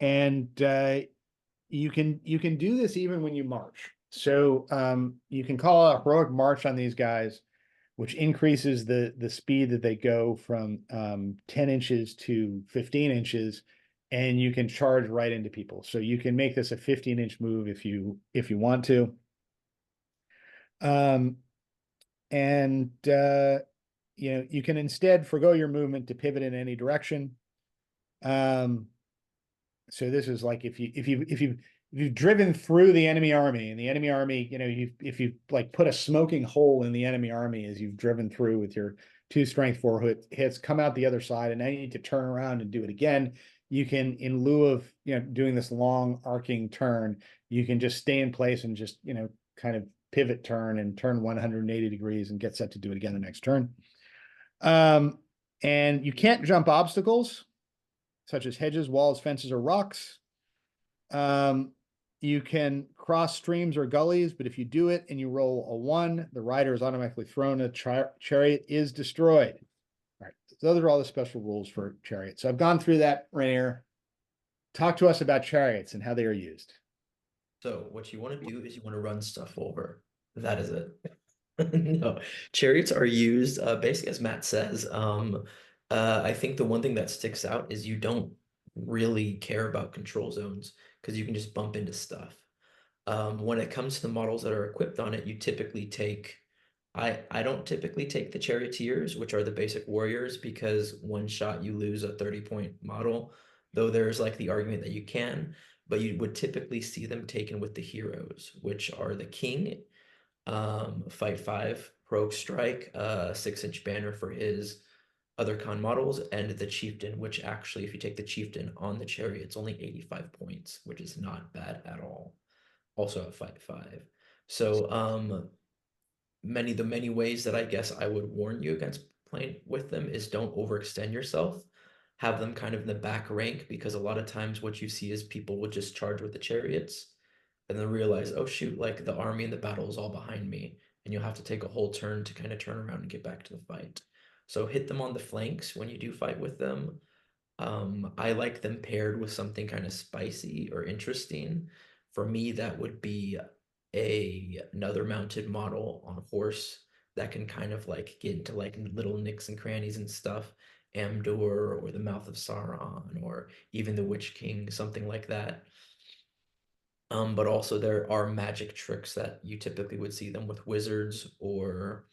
And you can do this even when you march. So you can call a heroic march on these guys, which increases the speed that they go from 10 inches to 15 inches, and you can charge right into people. So you can make this a 15-inch move if you want to. You can instead forgo your movement to pivot in any direction. So this is like if you've driven through the enemy army, and the enemy army, if you like put a smoking hole in the enemy army as you've driven through with your 2 strength 4 hits, come out the other side, and now you need to turn around and do it again. You can, in lieu of doing this long arcing turn, you can just stay in place and just kind of pivot turn and turn 180 degrees and get set to do it again the next turn. And you can't jump obstacles such as hedges, walls, fences, or rocks. You can cross streams or gullies, but if you do it and you roll a 1, the rider is automatically thrown. A chariot is destroyed. All right. So those are all the special rules for chariots. So I've gone through that, Rainier. Talk to us about chariots and how they are used. So what you want to do is you want to run stuff over. That is it. No, chariots are used basically as Matt says. I think the one thing that sticks out is you don't really care about control zones because you can just bump into stuff. When it comes to the models that are equipped on it, you typically take. I don't typically take the charioteers, which are the basic warriors, because one shot you lose a 30-point model. Though there's like the argument that you can, but you would typically see them taken with the heroes, which are the king, fight 5, rogue strike, 6-inch banner for his other con models, and the chieftain, which actually, if you take the chieftain on the chariot, it's only 85 points, which is not bad at all. Also at fight 5. So many ways that I guess I would warn you against playing with them is don't overextend yourself. Have them kind of in the back rank, because a lot of times what you see is people will just charge with the chariots and then realize, oh shoot, like the army and the battle is all behind me, and you'll have to take a whole turn to kind of turn around and get back to the fight. So hit them on the flanks when you do fight with them. I like them paired with something kind of spicy or interesting. For me, that would be another mounted model on a horse that can kind of like get into like little nicks and crannies and stuff. Amdor or the Mouth of Sauron or even the Witch King, something like that. But also there are magic tricks that you typically would see them with wizards or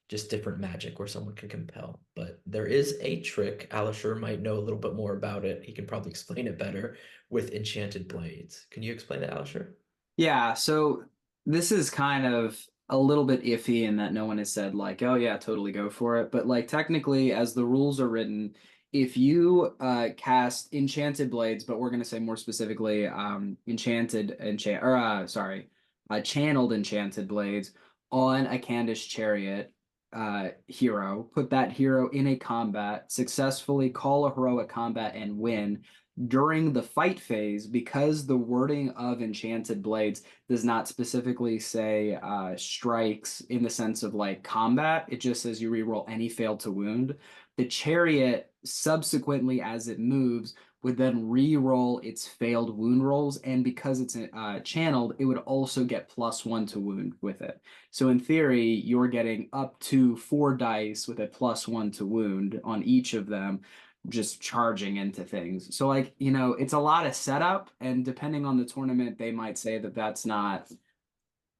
just different magic where someone can compel. But there is a trick. Alisher might know a little bit more about it. He can probably explain it better with enchanted blades. Can you explain that, Alisher? Yeah, so this is kind of a little bit iffy in that no one has said like, oh yeah, totally go for it. But like technically, as the rules are written, if you cast enchanted blades, but we're gonna say more specifically, channeled enchanted blades on a Khandish chariot hero, put that hero in a combat, successfully call a heroic combat and win during the fight phase, because the wording of enchanted blades does not specifically say strikes in the sense of like combat. It just says you reroll any failed to wound. The chariot subsequently, as it moves, would then re-roll its failed wound rolls, and because it's channeled, it would also get +1 to wound with it. So in theory, you're getting up to 4 dice with a +1 to wound on each of them, just charging into things. So like, it's a lot of setup, and depending on the tournament, they might say that that's not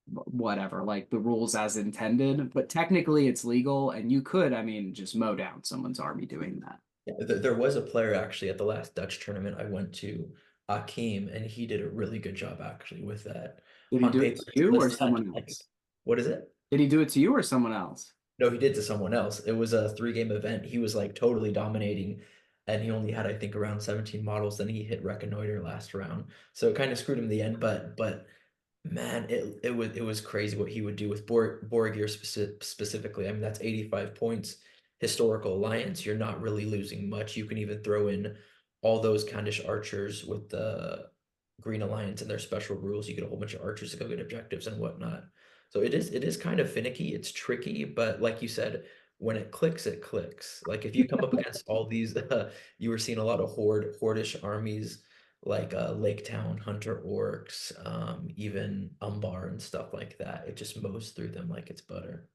whatever, like the rules as intended, but technically it's legal, and you could, just mow down someone's army doing that. There was a player actually at the last Dutch tournament I went to, Akeem, and he did a really good job actually with that. Did he On do it paper, to you or listed someone like, else? what is it? Did he do it to you or someone else? No, he did to someone else. It was a 3-game event. He was like totally dominating, and he only had, I think, around 17 models. Then he hit Reconnoiter last round, so it kind of screwed him in the end. But man, it was crazy what he would do with Borgir specifically. I mean, that's 85 points. Historical Alliance, you're not really losing much. You can even throw in all those Khandish archers with the Green Alliance and their special rules. You get a whole bunch of archers to go get objectives and whatnot. So it is kind of finicky. It's tricky, but like you said, when it clicks, it clicks. Like if you come up against all these, you were seeing a lot of hordish armies like Lake Town, Hunter Orcs, even Umbar and stuff like that. It just mows through them like it's butter.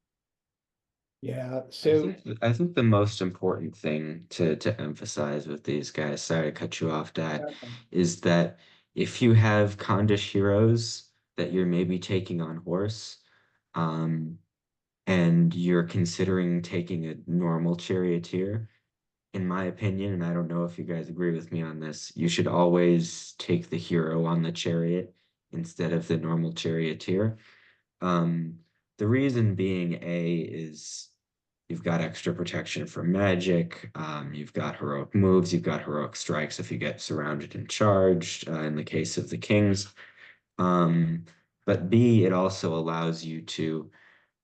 Yeah. I So think I think the most important thing to emphasize with these guys, sorry to cut you off, Dad, is that if you have Khandish heroes that you're maybe taking on horse, um, and you're considering taking a normal charioteer, in my opinion, and I don't know if you guys agree with me on this, you should always take the hero on the chariot instead of the normal charioteer. Um, the reason being A is you've got extra protection from magic, you've got heroic moves, you've got heroic strikes if you get surrounded and charged, in the case of the kings. Um, but B, it also allows you to,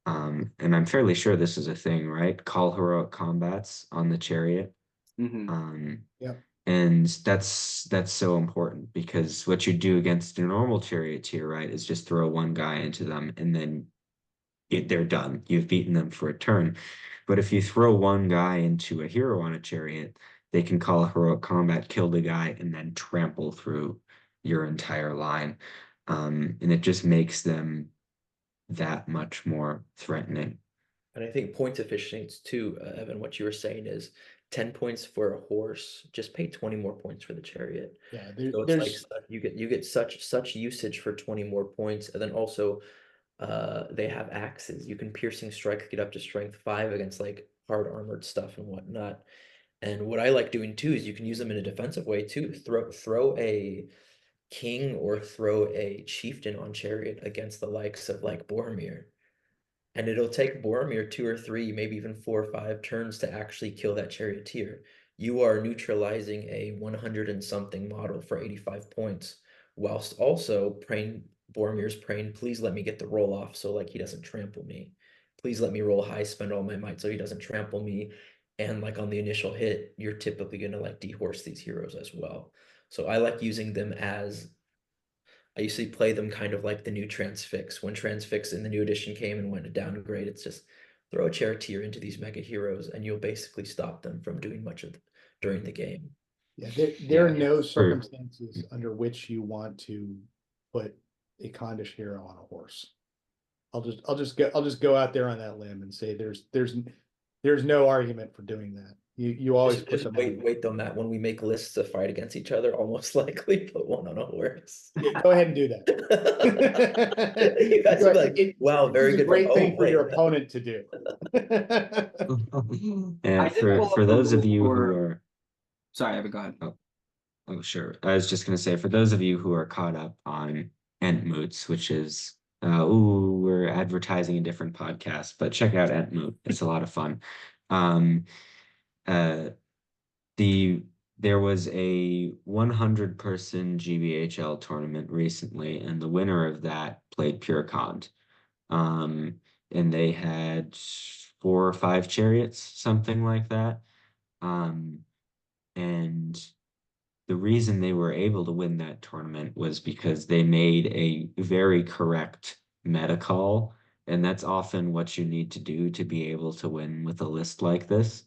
and I'm fairly sure this is a thing, right? Call heroic combats on the chariot. Mm-hmm. yeah. And that's so important because what you do against a normal charioteer, right, is just throw one guy into them and then they're done. You've beaten them for a turn. But if you throw one guy into a hero on a chariot, they can call a heroic combat, kill the guy, and then trample through your entire line. And it just makes them that much more threatening. And I think points efficiency too, Evan, what you were saying is 10 points for a horse, just pay 20 more points for the chariot. Yeah, So it's like you get such usage for 20 more points. And then also they have axes. You can piercing strike get up to strength 5 against like hard armored stuff and whatnot. And what I like doing too is you can use them in a defensive way too. Throw a king or throw a chieftain on chariot against the likes of like Boromir. And it'll take Boromir 2 or 3, maybe even 4 or 5 turns to actually kill that charioteer. You are neutralizing a 100 and something model for 85 points, whilst also praying Boromir's praying, please let me get the roll off so like he doesn't trample me. Please let me roll high, spend all my might so he doesn't trample me. And like on the initial hit, you're typically gonna like dehorse these heroes as well. So I like using them as I usually play them kind of like the new Transfix. When Transfix in the new edition came and went to downgrade, it's just throw a charioteer into these mega heroes and you'll basically stop them from doing much of during the game. Yeah, there are Yeah. no circumstances under which you want to put a Khandish hero on a horse. I'll just go out there on that limb and say there's no argument for doing that. You always put Just them wait though, Matt. When we make lists to fight against each other, I'll most likely put one on a horse. Yeah, go ahead and do that. You guys will be like, wow, very good. Great thing for wait. your opponent to do. And I did pull for up the those of rule you who for- are Sorry, Evan, go ahead. Oh, sure. I was just going to say, for those of you who are caught up on Entmoots, which is, we're advertising a different podcast, but check out Entmoot. It's a lot of fun. Uh, there was a 100-person GBHL tournament recently, and the winner of that played Pure Khand. And they had 4 or 5 chariots, something like that. And the reason they were able to win that tournament was because they made a very correct meta call, and that's often what you need to do to be able to win with a list like this.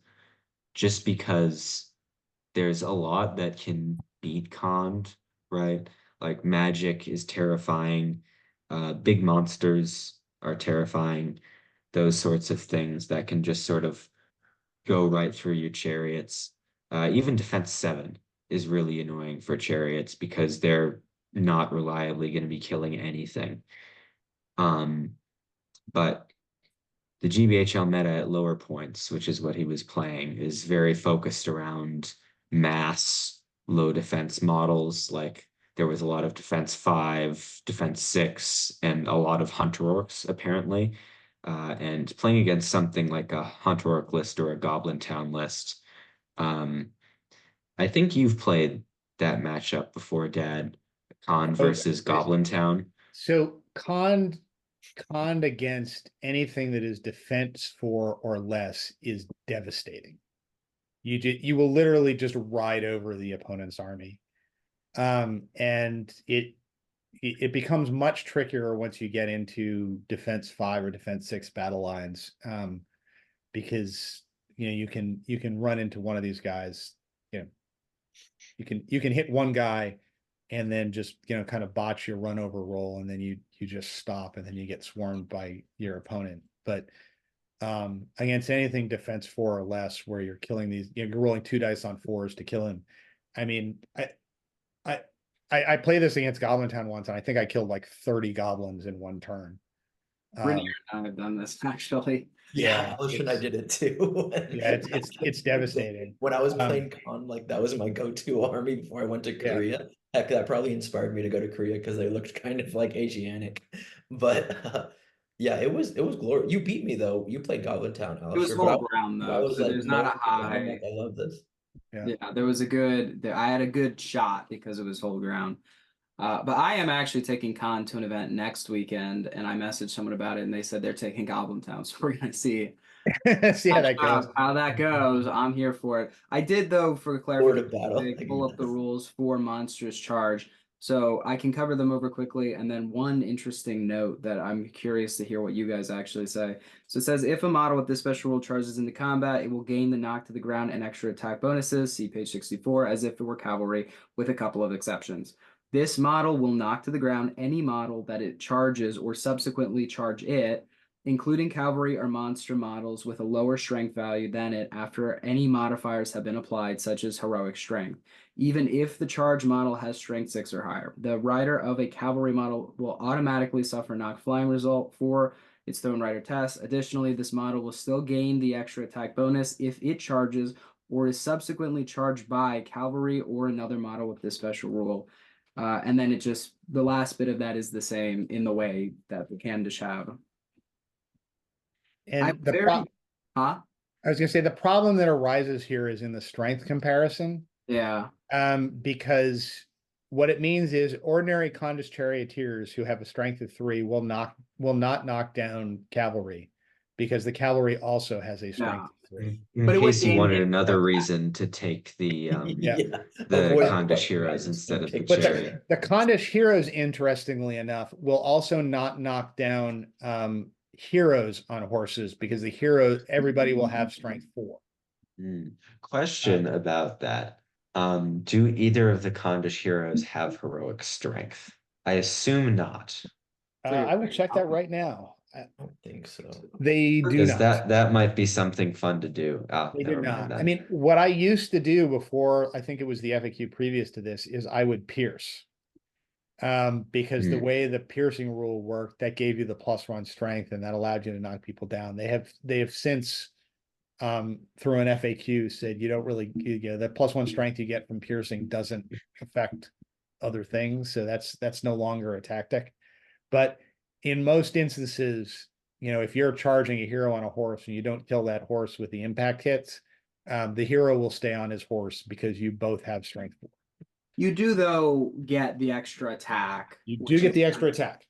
Just because there's a lot that can beat Khand, right? Like magic is terrifying, big monsters are terrifying, those sorts of things that can just sort of go right through your chariots. Even defense 7 is really annoying for chariots because they're not reliably going to be killing anything. But the GBHL meta at lower points, which is what he was playing, is very focused around mass low defense models. Like there was a lot of defense 5, defense 6, and a lot of hunter orcs apparently. And playing against something like a hunter orc list or a goblin town list, I think you've played that matchup before, Dad. Khand versus Goblin Town. So Khand against anything that is defense 4 or less is devastating. You will literally just ride over the opponent's army. And it becomes much trickier once you get into defense 5 or defense 6 battle lines. Because you can run into one of these guys, you can hit one guy and then just kind of botch your run over roll, and then you just stop, and then you get swarmed by your opponent. But against anything defense 4 or less, where you're killing these, you're rolling 2 dice on 4s to kill him. I mean, I played this against Goblin Town once, and I think I killed like 30 goblins in one turn. Rainier and I have done this actually. Yeah, Alish and I did it too. Yeah, it's devastating. When I was playing Khand, like that was my go-to army before I went to Korea. Heck, that probably inspired me to go to Korea because they looked kind of like Asianic. But yeah, it was glorious. You beat me though. You played Goblin Town, Alistair. It was whole ground though, so there's not a high. I love this. Yeah, there was I had a good shot because it was whole ground. But I am actually taking Khand to an event next weekend, and I messaged someone about it, and they said they're taking Goblin Town, so we're gonna see how that goes. How that goes. I'm here for it. I did though, for clarification, pull up the rules for Monstrous Charge. So I can cover them over quickly. And then one interesting note that I'm curious to hear what you guys actually say. So it says if a model with this special rule charges into combat, it will gain the knock to the ground and extra attack bonuses, see page 64, as if it were cavalry, with a couple of exceptions. This model will knock to the ground any model that it charges or subsequently charge it, including cavalry or monster models with a lower strength value than it after any modifiers have been applied, such as heroic strength. Even if the charge model has strength 6 or higher, the rider of a cavalry model will automatically suffer knock flying result for its thrown rider test. Additionally, this model will still gain the extra attack bonus if it charges or is subsequently charged by cavalry or another model with this special rule. And then the last bit of that is the same in the way that the Khandish have. And Huh? I was going to say the problem that arises here is in the strength comparison. Yeah. Because what it means is ordinary Khandish charioteers who have a strength of 3 will not knock down cavalry, because the cavalry also has a strength of 3. In But it would case you gain wanted it. another reason to take the Avoid Khandish question heroes riders, instead don't of the take But chariot. the Khandish heroes, interestingly enough, will also not knock down heroes on horses, because the heroes, everybody will have strength 4. Question about that. Do either of the Khandish heroes have heroic strength? I assume not. I will check that right now. I don't think so. They do Because not. that might be something fun to do. They do Never mind not. then. I mean, what I used to do before, I think it was the FAQ previous to this, is I would pierce. Because the way the piercing rule worked, that gave you the +1 strength, and that allowed you to knock people down. They have since through an FAQ said you don't really, that +1 strength you get from piercing doesn't affect other things. So that's no longer a tactic. But in most instances, if you're charging a hero on a horse and you don't kill that horse with the impact hits, the hero will stay on his horse because you both have strength 4. You do, though, get the extra attack. You do get the extra attack.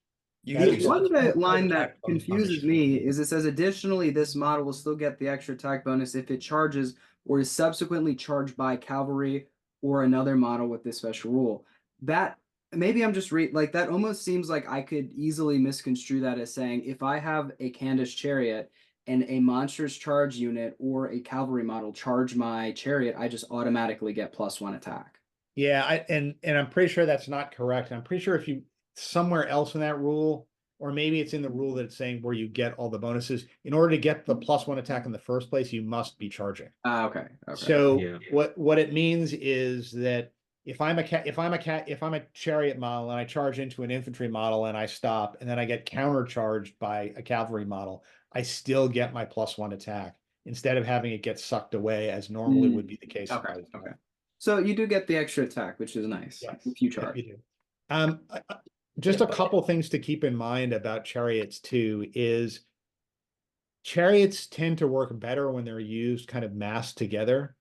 One line that attack on confuses Khandish. me is it says, additionally, this model will still get the extra attack bonus if it charges or is subsequently charged by cavalry or another model with this special rule. That maybe I'm just that almost seems like I could easily misconstrue that as saying if I have a Khandish chariot and a monstrous charge unit or a cavalry model charge my chariot, I just automatically get +1 attack. Yeah, and I'm pretty sure that's not correct. I'm pretty sure if you somewhere else in that rule, or maybe it's in the rule that it's saying where you get all the bonuses, in order to get the +1 attack in the first place, you must be charging. Okay. So Yeah. what it means is that if I'm a chariot model and I charge into an infantry model and I stop, and then I get countercharged by a cavalry model, I still get my +1 attack instead of having it get sucked away as normally would be the case. Okay. So you do get the extra attack, which is nice. Yes, if you charge. you do. Just a couple things to keep in mind about chariots too is chariots tend to work better when they're used kind of massed together.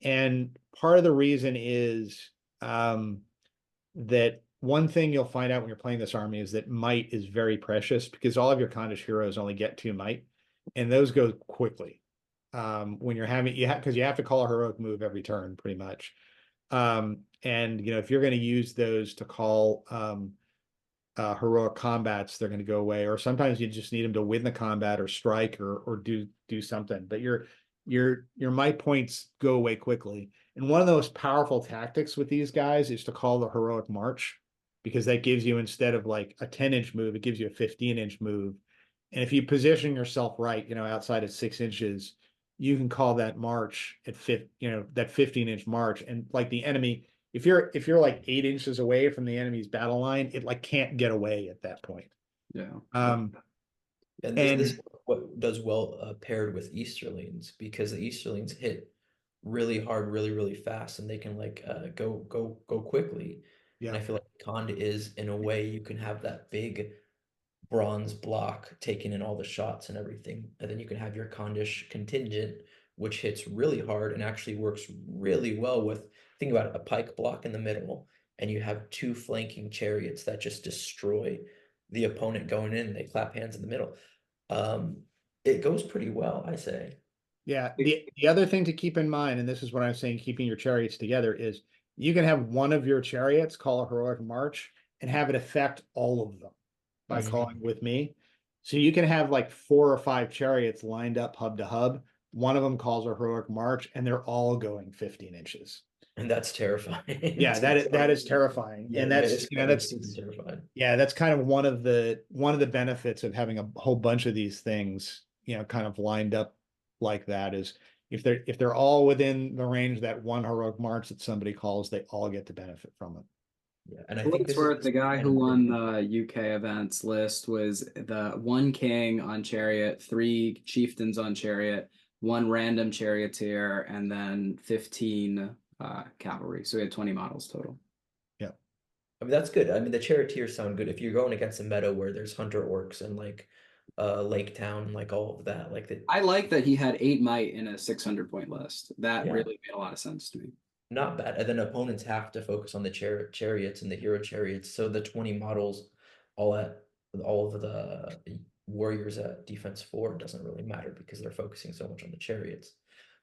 And part of the reason is that one thing you'll find out when you're playing this army is that might is very precious, because all of your Khandish heroes only get 2 might, and those go quickly. When you're having, because you have to call a heroic move every turn pretty much. And if you're going to use those to call heroic combats, they're going to go away, or sometimes you just need them to win the combat or strike or do something. But your might points go away quickly. And one of the most powerful tactics with these guys is to call the heroic march, because that gives you, instead of like a 10-inch move, it gives you a 15-inch move. And if you position yourself right, outside of 6 inches, you can call that march at that 15-inch march. And like the enemy, if you're like 8 inches away from the enemy's battle line, it like can't get away at that point. Yeah. And this is what does well paired with Easterlings, because the Easterlings hit really hard, really, really fast, and they can go quickly. Yeah. And I feel like Khand is, in a way, you can have that big bronze block taking in all the shots and everything, and then you can have your Khandish contingent, which hits really hard and actually works really well with, think about it, a pike block in the middle, and you have 2 flanking chariots that just destroy the opponent going in. They clap hands in the middle. It goes pretty well, I say. Yeah. The other thing to keep in mind, and this is what I'm saying, keeping your chariots together, is you can have one of your chariots call a heroic march and have it affect all of them by calling with me. So you can have like 4 or 5 chariots lined up hub to hub. One of them calls a heroic march, and they're all going 15 inches. And that's terrifying. Yeah, that is terrifying. Yeah, And yeah, that's, it's you know, kind of that's, super terrifying. yeah, that's kind of one of the benefits of having a whole bunch of these things, you know, kind of lined up like that is if they're all within the range that one heroic march that somebody calls, they all get to benefit from it. Yeah, and I For what think it's this is worth, the guy kind who of won the UK events list was the 1 king on chariot, 3 chieftains on chariot, 1 random charioteer, and then 15 cavalry. So we had 20 models total. Yeah. I mean, that's good. I mean, the charioteers sound good. If you're going against a meta where there's hunter orcs and like Lake Town, like all of that, like the I like that he had 8 might in a 600 point list. That yeah, really made a lot of sense to me. not bad. And then opponents have to focus on the chariots and the hero chariots. So the 20 models all at all of the warriors at defense 4 doesn't really matter because they're focusing so much on the chariots.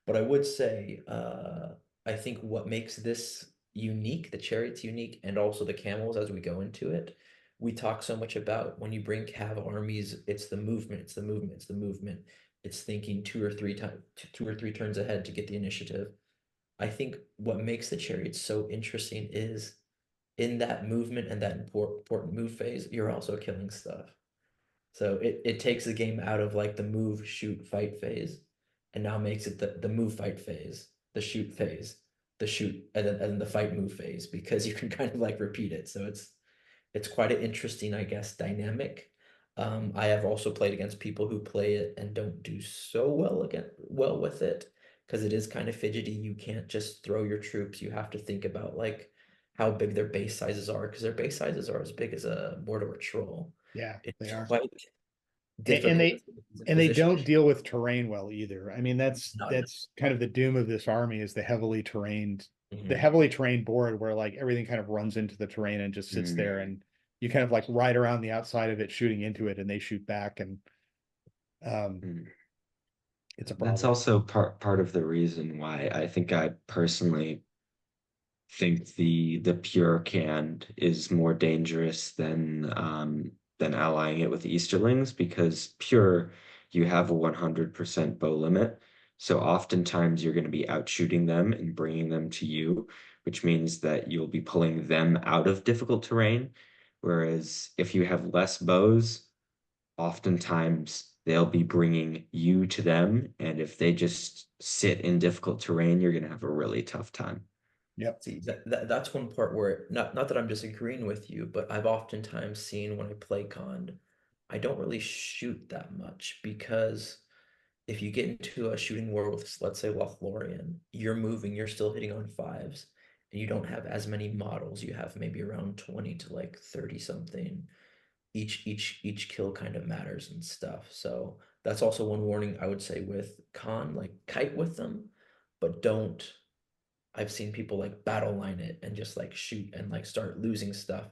But I would say I think what makes this unique, the chariots unique, and also the camels as we go into it, we talk so much about when you bring cav armies, it's the movement, it's the movement, it's the movement. It's thinking 2 or 3 times, 2 or 3 turns ahead to get the initiative. I think what makes the chariots so interesting is in that movement and that important move phase, you're also killing stuff. So it takes the game out of like the move, shoot, fight phase, and now makes it the move, fight phase, the shoot phase, the shoot, and the fight move phase because you can kind of like repeat it. So it's quite an interesting, I guess, dynamic. I have also played against people who play it and don't do so well with it because it is kind of fidgety. You can't just throw your troops. You have to think about like how big their base sizes are because their base sizes are as big as a mortar or troll. Yeah, they It's are. quite And difficult they position. don't deal with terrain well either. I mean, that's None. kind of the doom of this army is the heavily terrained Mhm. board where like everything kind of runs into the terrain and just sits there, Mm. and you kind of like ride around the outside of it shooting into it, and they shoot back, and um Mm. it's a That's problem. also part of the reason why I think I personally think the pure canned is more dangerous than allying it with Easterlings because pure you have a 100% bow limit. So oftentimes you're going to be out shooting them and bringing them to you, which means that you'll be pulling them out of difficult terrain. Whereas if you have less bows, oftentimes they'll be bringing you to them. And if they just sit in difficult terrain, you're going to have a really tough time. Yep. See, that's one part where not that I'm disagreeing with you, but I've oftentimes seen when I play Con, I don't really shoot that much because if you get into a shooting war with, let's say, Lothlorien, you're moving, you're still hitting on 5s, and you don't have as many models. You have maybe around 20 to like 30 something. Each kill kind of matters and stuff. So that's also one warning I would say with Con, like kite with them, but don't. I've seen people like battle line it and just like shoot and like start losing stuff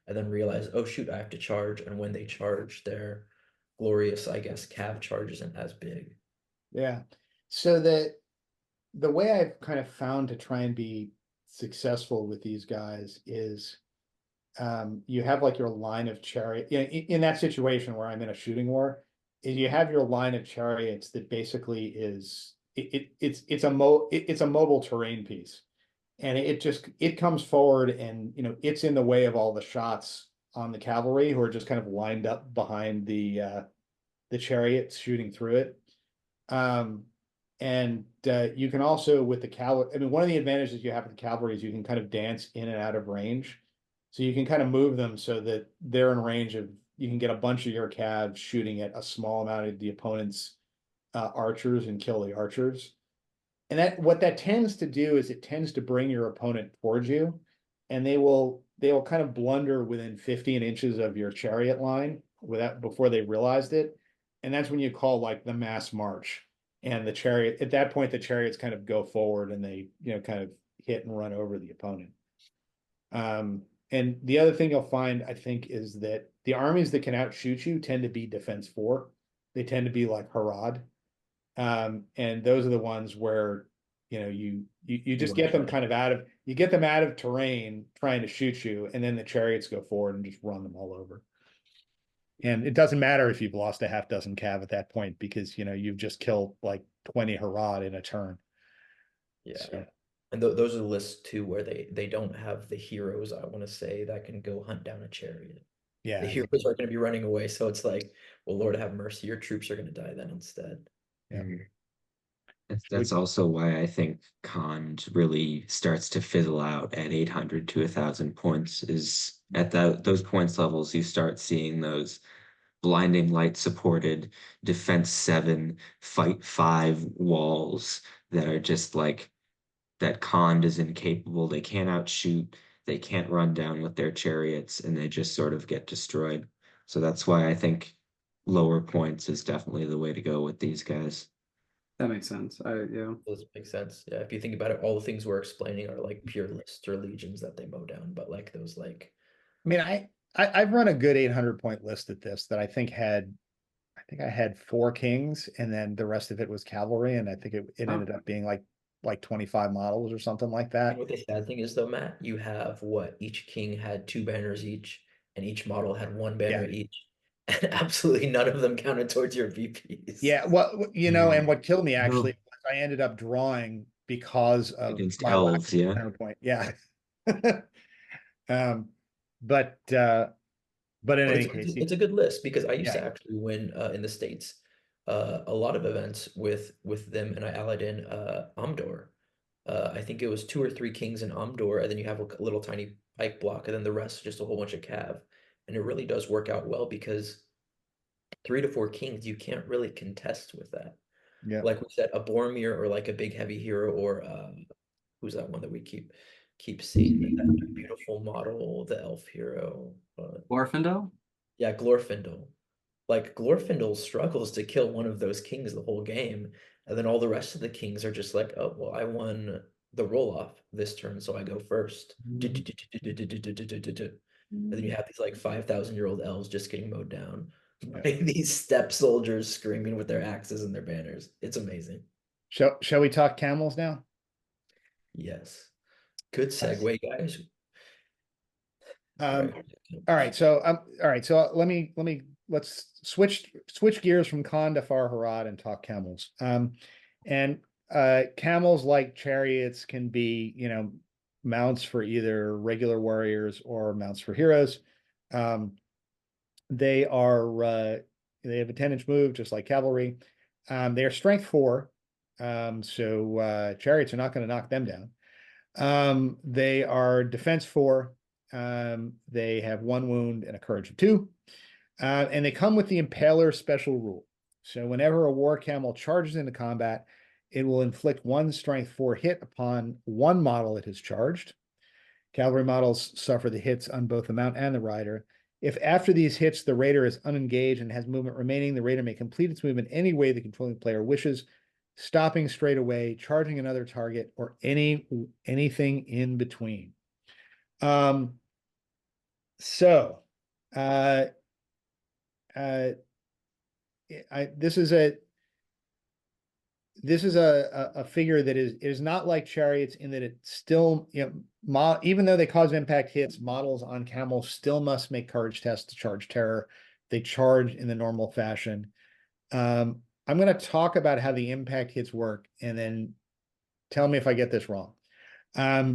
and then realize, oh shoot, I have to charge. And when they charge, their glorious, I guess, cav charge isn't as big. Yeah. So the way I've kind of found to try and be successful with these guys is you have like your line of chariot, in that situation where I'm in a shooting war, is you have your line of chariots that basically is it's a mobile terrain piece, and it comes forward, and it's in the way of all the shots on the cavalry who are just kind of lined up behind the chariots shooting through it. Um, and you can also with the cavalry, I mean, one of the advantages you have with the cavalry is you can kind of dance in and out of range. So you can kind of move them so that they're in range of, you can get a bunch of your calves shooting at a small amount of the opponent's archers and kill the archers. And what that tends to do is it tends to bring your opponent towards you, and they will kind of blunder within 15 inches of your chariot line without before they realized it. And that's when you call like the mass march. And the chariot, at that point, the chariots kind of go forward and they, kind of hit and run over the opponent. And the other thing you'll find, I think, is that the armies that can outshoot you tend to be defense 4. They tend to be like Harad. And those are the ones where, you just get them kind of you get them out of terrain trying to shoot you, and then the chariots go forward and just run them all over. And it doesn't matter if you've lost a half dozen cav at that point, because you've just killed like 20 Harad in a turn. Yeah. So, And those are the lists too where they don't have the heroes, I want to say, that can go hunt down a chariot. yeah, The heroes are going to be running away, so it's like, well, Lord have mercy, your troops are going to die then instead. yeah. Mm. That's also why I think Khand really starts to fizzle out at 800 to 1,000 points. Is at those points levels you start seeing those blinding light supported defense 7, fight 5 walls that are just like that Khand is incapable. They can't outshoot, they can't run down with their chariots, and they just sort of get destroyed. So that's why I think lower points is definitely the way to go with these guys. That makes sense. Yeah. Does make sense. Yeah, if you think about it, all the things we're explaining are like pure lists or legions that they mow down, but like those like I mean, I've run a good 800 point list at this that I think I had 4 kings, and then the rest of it was cavalry, and I think it ended up being like 25 models or something like that. what the sad thing is though, Matt, you have what each king had 2 banners each, and each model had 1 banner each, and absolutely none of them counted towards your VPs. Yeah, well, and what killed me actually No. was I ended up drawing because of Against my elves, yeah. banner point. Yeah. But in any case, It's a good list because I used Yeah. to actually win in the States a lot of events with them, and I allied in Amdor. I think it was 2 or 3 kings in Amdor, and then you have a little tiny pike block, and then the rest just a whole bunch of cav. And it really does work out well because 3 to 4 kings, you can't really contest with that. yeah. Like we said, a Boromir or like a big heavy hero, or who's that one that we keep seeing? That beautiful model, the elf hero. Glorfindel? Yeah, Glorfindel. Like Glorfindel struggles to kill one of those kings the whole game, and then all the rest of the kings are just like, oh well, I won the roll off this turn, so I go first. And then you have these like 5,000-year-old elves just getting mowed down by these steppe soldiers screaming with their axes and their banners. It's amazing. Shall we talk camels now? Yes. Good segue, guys. All right. So let's switch gears from Khan to Farharad and talk camels. And camels, like chariots, can be, mounts for either regular warriors or mounts for heroes. They have a 10-inch move, just like cavalry. They are strength 4. So chariots are not going to knock them down. They are defense 4. They have 1 wound and a courage of 2. And they come with the Impaler special rule. So whenever a war camel charges into combat, it will inflict 1 strength 4 hit upon 1 model it has charged. Cavalry models suffer the hits on both the mount and the rider. If after these hits the raider is unengaged and has movement remaining, the raider may complete its movement any way the controlling player wishes, stopping straight away, charging another target, or anything in between. So this is a figure that is not like chariots in that it still, even though they cause impact hits, models on camels still must make courage tests to charge terror. They charge in the normal fashion. I'm going to talk about how the impact hits work, and then tell me if I get this wrong.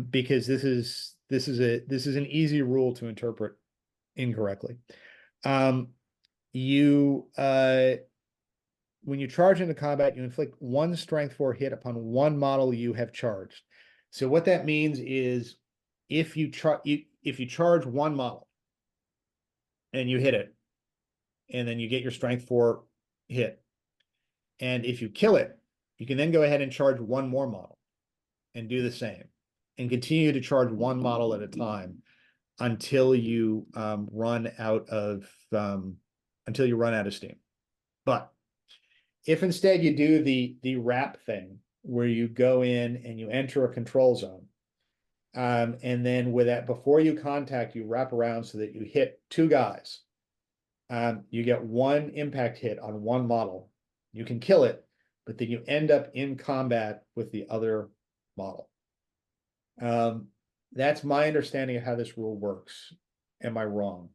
Because this is an easy rule to interpret incorrectly. When you charge into combat, you inflict 1 strength 4 hit upon 1 model you have charged. So what that means is if you charge 1 model and you hit it, and then you get your strength 4 hit, and if you kill it, you can then go ahead and charge 1 more model and do the same, and continue to charge 1 model at a time until you run out of steam. But if instead you do the wrap thing, where you go in and you enter a control zone, and then with that, before you contact, you wrap around so that you hit 2 guys, you get 1 impact hit on 1 model. You can kill it, but then you end up in combat with the other model. That's my understanding of how this rule works. Am I wrong?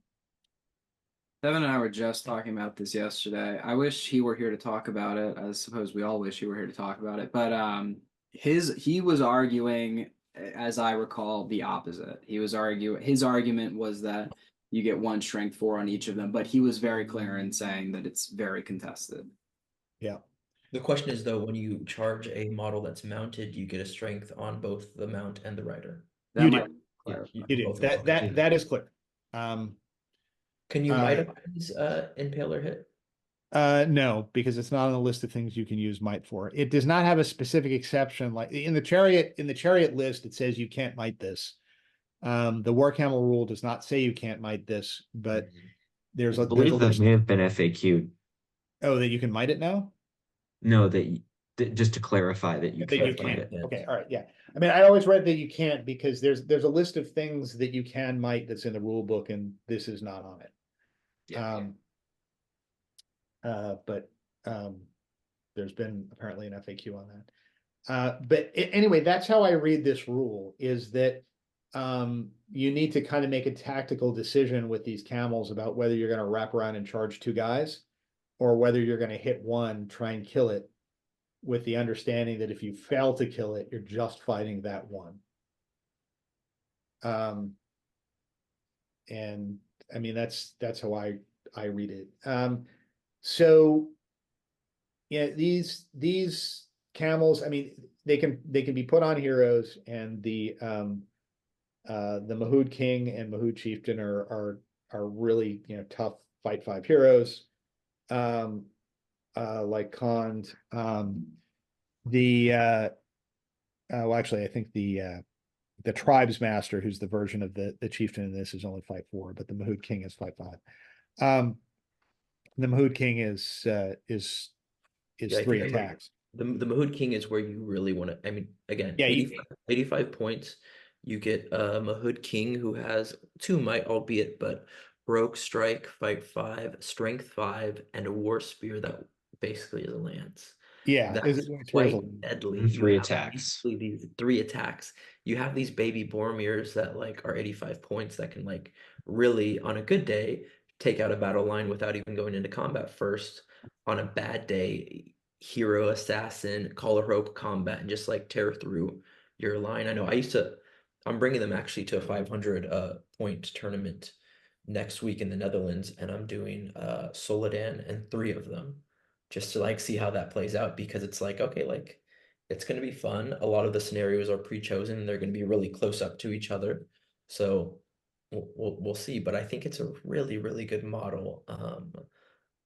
Evan and I were just talking about this yesterday. I wish he were here to talk about it. I suppose we all wish he were here to talk about it. But he was arguing, as I recall, the opposite. His argument was that you get 1 strength 4 on each of them, but he was very clear in saying that it's very contested. Yeah. The question is though, when you charge a model that's mounted, you get a strength on both the mount and the rider. You might do. clarify. You do. Both of them. That is clear. Can you might his impaler hit? No, because it's not on the list of things you can use might for. It does not have a specific exception. Like in the chariot list, it says you can't might this. The war camel rule does not say you can't might this, but there's I a believe that list. may have been FAQ. Oh, that you can might it now? No, that just to clarify that you That you can't might can't. it. Okay, all right, yeah. I mean, I always read that you can't because there's a list of things that you can might that's in the rule book, and this is not on it. Yeah. But there's been apparently an FAQ on that. But anyway, that's how I read this rule, is that you need to kind of make a tactical decision with these camels about whether you're going to wrap around and charge 2 guys, or whether you're going to hit one, try and kill it, with the understanding that if you fail to kill it, you're just fighting that one. And I mean, that's how I read it. So yeah, these camels, I mean, they can be put on heroes, and the Mahood King and Mahood Chieftain are really, you know, tough fight 5 heroes. Like Khan, well, actually, I think the tribes master, who's the version of the chieftain in this, is only fight 4, but the Mahood King is fight 5. The Mahood King is Yeah, I 3 think attacks. The Mahood King is where you really want to. I mean, again, Yeah, 85 points. You get Mahood King, who has 2 might, albeit, but Heroic Strike, Fight 5, Strength 5, and a War Spear that basically is a lance. Yeah, That's quite deadly. And 3 You have attacks. basically these 3 attacks. You have these baby Boromirs that like are 85 points that can like really, on a good day, take out a battle line without even going into combat first. On a bad day, hero assassin, call a rope combat, and just like tear through your line. I know I'm bringing them actually to a 500 point tournament next week in the Netherlands, and I'm doing Soledad and 3 of them just to like see how that plays out, because it's like, okay, like it's going to be fun. A lot of the scenarios are pre-chosen and they're going to be really close up to each other. So we'll see, but I think it's a really, really good model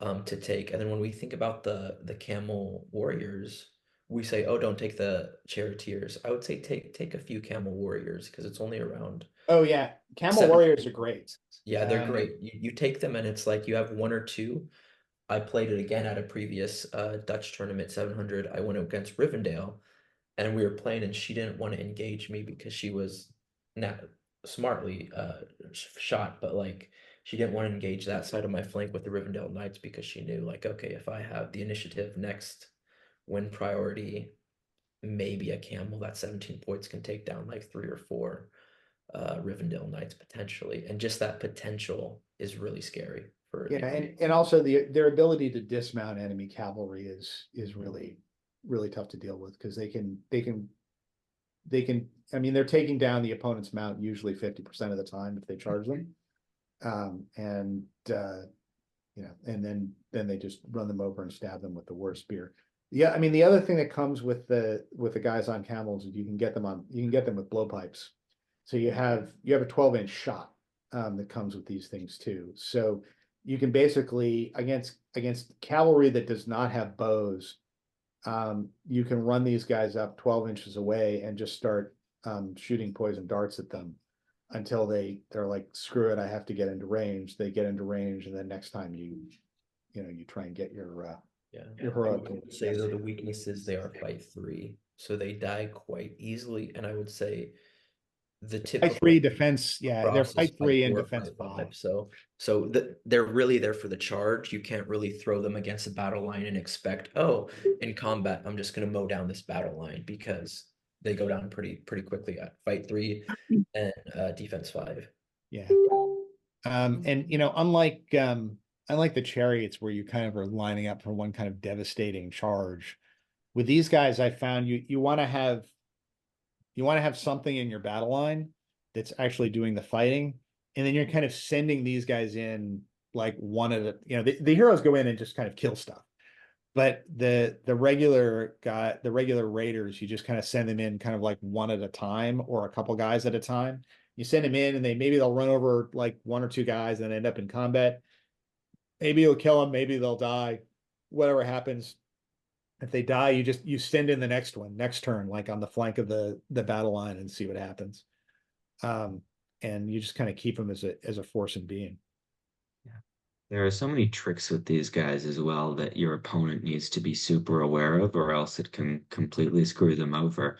to take. And then when we think about the camel warriors, we say, oh, don't take the charioteers. I would say take a few camel warriors, because it's only around. Oh yeah, camel 7. warriors are great. Yeah, they're great. You take them and it's like you have 1 or 2. I played it again at a previous Dutch tournament 700. I went against Rivendell, and we were playing, and she didn't want to engage me because she was not smartly shot, but like she didn't want to engage that side of my flank with the Rivendell Knights, because she knew like, okay, if I have the initiative next, win priority, maybe a camel that 17 points can take down like 3 or 4 Rivendell Knights potentially, and just that potential is really scary for. Yeah, and also their ability to dismount enemy cavalry is really tough to deal with, because they can I mean, they're taking down the opponent's mount usually 50% of the time if they charge them. And you know, and then they just run them over and stab them with the war spear. Yeah, I mean, the other thing that comes with the guys on camels is you can get them with blowpipes. So you have a 12-inch shot that comes with these things too. So you can basically, against cavalry that does not have bows, you can run these guys up 12 inches away and just start shooting poison darts at them until they're like, screw it, I have to get into range. They get into range, and then next time you try and get your heroic. I would say though the weakness is they are fight 3, so they die quite easily, and I would say the typical fight 3 defense, yeah, they're fight 3 and 4, defense fight 5. So they're really there for the charge. You can't really throw them against the battle line and expect, oh, in combat I'm just going to mow down this battle line, because they go down pretty quickly at fight 3 and defense 5. Yeah. And unlike the chariots where you kind of are lining up for one kind of devastating charge, with these guys, I found you want to have something in your battle line that's actually doing the fighting, and then you're kind of sending these guys in like one of the heroes go in and just kind of kill stuff. But the regular raiders, you just kind of send them in kind of like one at a time or a couple guys at a time. You send them in and they'll run over like one or two guys and end up in combat. Maybe you'll kill them, maybe they'll die, whatever happens. If they die, you send in the next one, next turn, like on the flank of the battle line and see what happens. And you just kind of keep them as a force and being. There are so many tricks with these guys as well that your opponent needs to be super aware of, or else it can completely screw them over.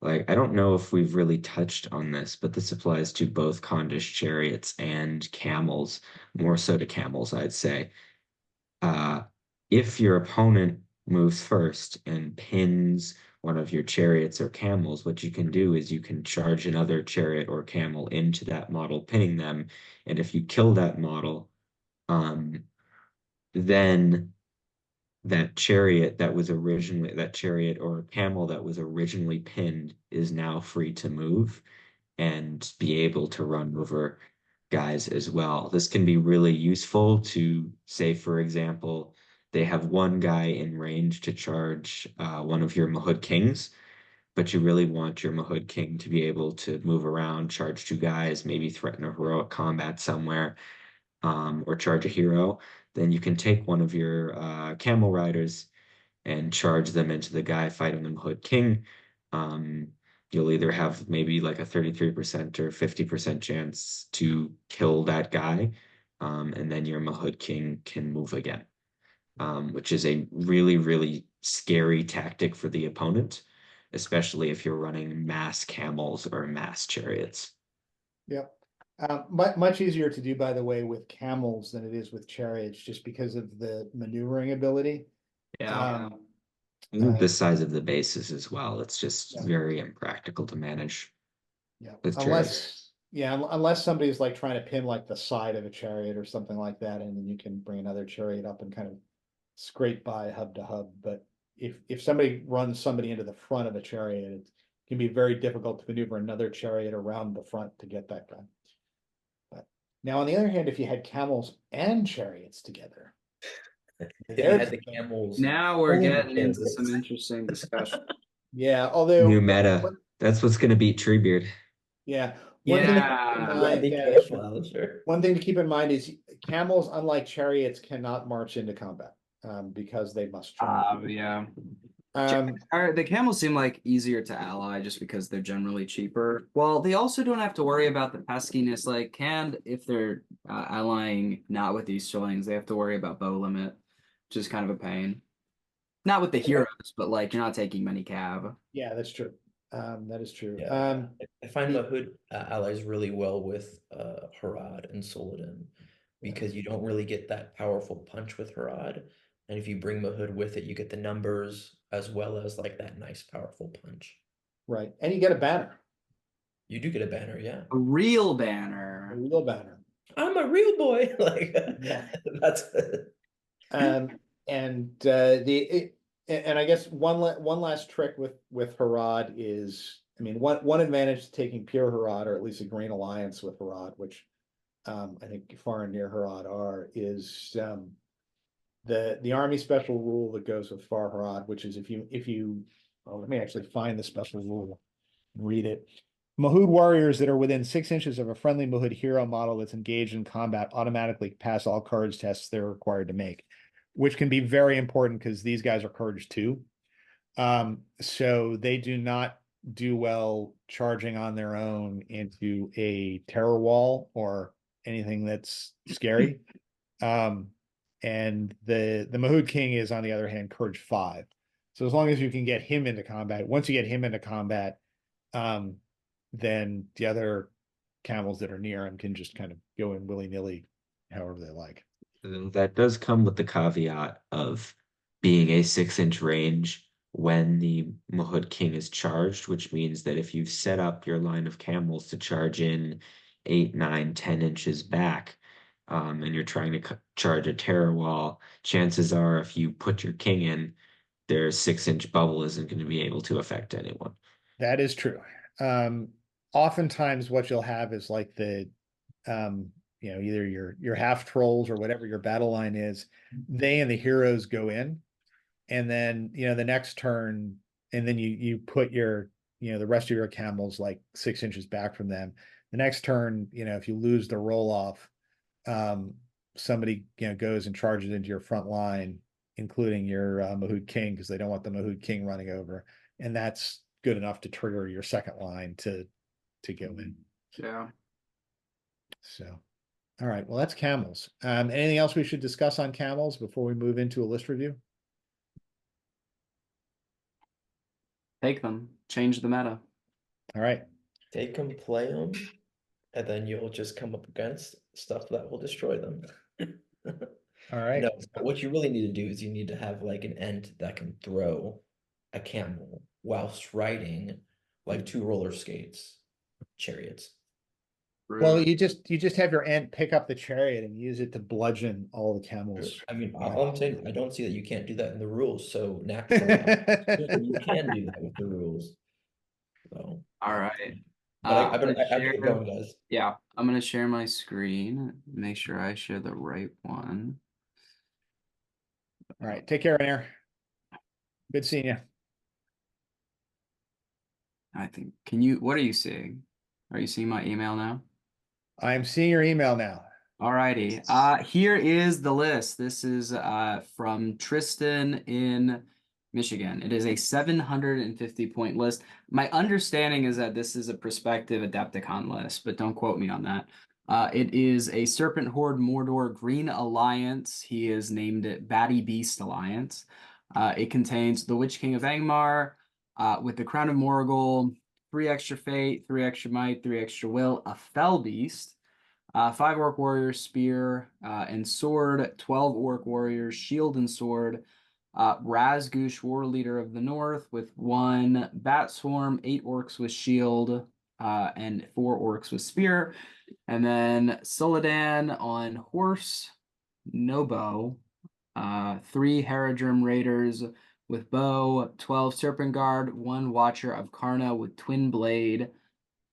Like, I don't know if we've really touched on this, but this applies to both Khandish chariots and camels, more so to camels, I'd say. Uh, if your opponent moves first and pins one of your chariots or camels, what you can do is you can charge another chariot or camel into that model, pinning them. And if you kill that model, then that chariot or camel that was originally pinned is now free to move and be able to run over guys as well. This can be really useful to say, for example, they have one guy in range to charge one of your Mahud Kings, but you really want your Mahud King to be able to move around, charge two guys, maybe threaten a heroic combat somewhere, or charge a hero. Then you can take one of your camel riders and charge them into the guy fighting the Mahud King. You'll either have maybe like a 33% or 50% chance to kill that guy, and then your Mahud King can move again, which is a really, really scary tactic for the opponent, especially if you're running mass camels or mass chariots. Yep. Much easier to do, by the way, with camels than it is with chariots, just because of the maneuvering ability. Yeah. The size of the bases as well. It's just Yeah. very impractical to manage Yeah, with chariots. unless somebody's like trying to pin like the side of a chariot or something like that, and then you can bring another chariot up and kind of scrape by hub to hub. But if somebody runs somebody into the front of a chariot, it can be very difficult to maneuver another chariot around the front to get that guy. But now, on the other hand, if you had camels and chariots together, If you had the camels, Now we're Oh, getting into chariots. some interesting discussion. yeah, although New meta. That's what's going to beat Treebeard. yeah, Yeah. be careful, Alistair. one thing to keep in mind is camels, unlike chariots, cannot march into combat because they must charge. Yeah. Um, The camels seem like easier to ally just because they're generally cheaper. Well, they also don't have to worry about the peskiness. Like, if they're allying not with these Easterlings, they have to worry about bow limit, which is kind of a pain. Not with the heroes, but like you're not taking many cav. yeah, that's true. That is true. Yeah. I find Mahud allies really well with Harad and Soladin because you don't really get that powerful punch with Harad. And if you bring Mahud with it, you get the numbers as well as like that nice powerful punch. Right, and you get a banner, You do get a banner, yeah. A real a banner. real banner. I'm a real boy. Like Yeah. that's And I guess one last trick with Harad is, I mean, one advantage to taking pure Harad, or at least a green alliance with Harad, which I think far and near Harad is the army special rule that goes with Far Harad, which is if you let me actually find the special rule and read it. Mahud warriors that are within 6 inches of a friendly Mahud hero model that's engaged in combat automatically pass all courage tests they're required to make, which can be very important because these guys are courage 2. So they do not do well charging on their own into a terror wall or anything that's scary. And the Mahud King is, on the other hand, courage 5. So as long as you can get him into combat, once you get him into combat, then the other camels that are near him can just kind of go in willy-nilly however they like. That does come with the caveat of being a 6-inch range when the Mahud King is charged, which means that if you've set up your line of camels to charge in 8, 9, 10 inches back, and you're trying to charge a terror wall, chances are if you put your king in, their 6-inch bubble isn't going to be able to affect anyone. That is true. Oftentimes what you'll have is like the either your half trolls or whatever your battle line is, they and the heroes go in, and then the next turn, and then you put your the rest of your camels like 6 inches back from them. The next turn, if you lose the roll off, somebody goes and charges into your front line, including your Mahud King, because they don't want the Mahud King running over, and that's good enough to trigger your second line to go in. Yeah. So, all right, well, that's camels. Anything else we should discuss on camels before we move into a list review? Take them. Change the meta. All right. Take them, play them, and then you'll just come up against stuff that will destroy them. All right. No, what you really need to do is you need to have like an ent that can throw a camel whilst riding like 2 roller skates, chariots. Well, you just have your ant pick up the chariot and use it to bludgeon all the camels. I mean, all I'm saying, I don't see that you can't do that in the rules. So naturally, you can do that with the rules. So, all right. But I better get going, guys. Yeah, I'm gonna share my screen. Make sure I share the right one. All right. Take care, Rainier. Good seeing you. I think, what are you seeing? Are you seeing my email now? I'm seeing your email now. Alrighty. Here is the list. This is from Tristan in Michigan. It is a 750-point list. My understanding is that this is a prospective Adepticon list, but don't quote me on that. It is a Serpent Horde Mordor Green Alliance. He has named it Batty Beast Alliance. It contains the Witch King of Angmar with the Crown of Morgul, 3 extra fate, 3 extra might, 3 extra will, a Fell Beast, 5 Orc Warriors, Spear and Sword, 12 Orc Warriors, Shield and Sword, Razgoosh, War Leader of the North, with 1 Bat Swarm, 8 Orcs with Shield, and 4 Orcs with Spear. And then Soladan on horse, no bow, 3 Haradrim Raiders with bow, 12 Serpent Guard, 1 Watcher of Karna with twin blade. I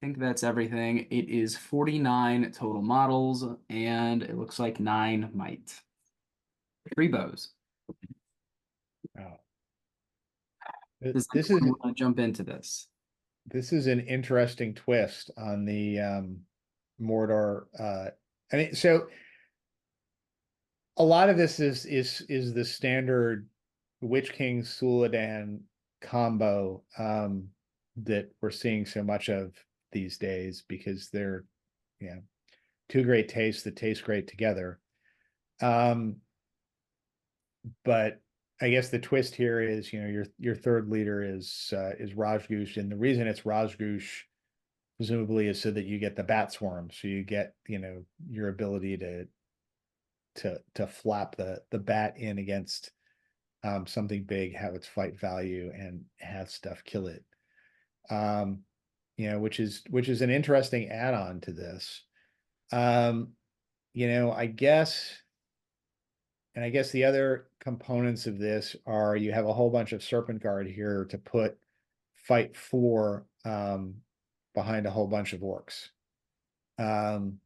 think that's everything. It is 49 total models, and it looks like 9 might. 3 bows. Oh. Does This anyone is want to jump into this? This is an interesting twist on the Mordor. I mean, so a lot of this is the standard Witch King Suladan combo that we're seeing so much of these days, because they're 2 great tastes that taste great together. But I guess the twist here is, your third leader is Rajgoosh, and the reason it's Rajgoosh presumably is so that you get the bat swarm, so you get your ability to flap the bat in against something big, have its fight value, and have stuff kill it. Which is an interesting add-on to this. I guess the other components of this are, you have a whole bunch of Serpent Guard here to put fight 4 behind a whole bunch of orcs. And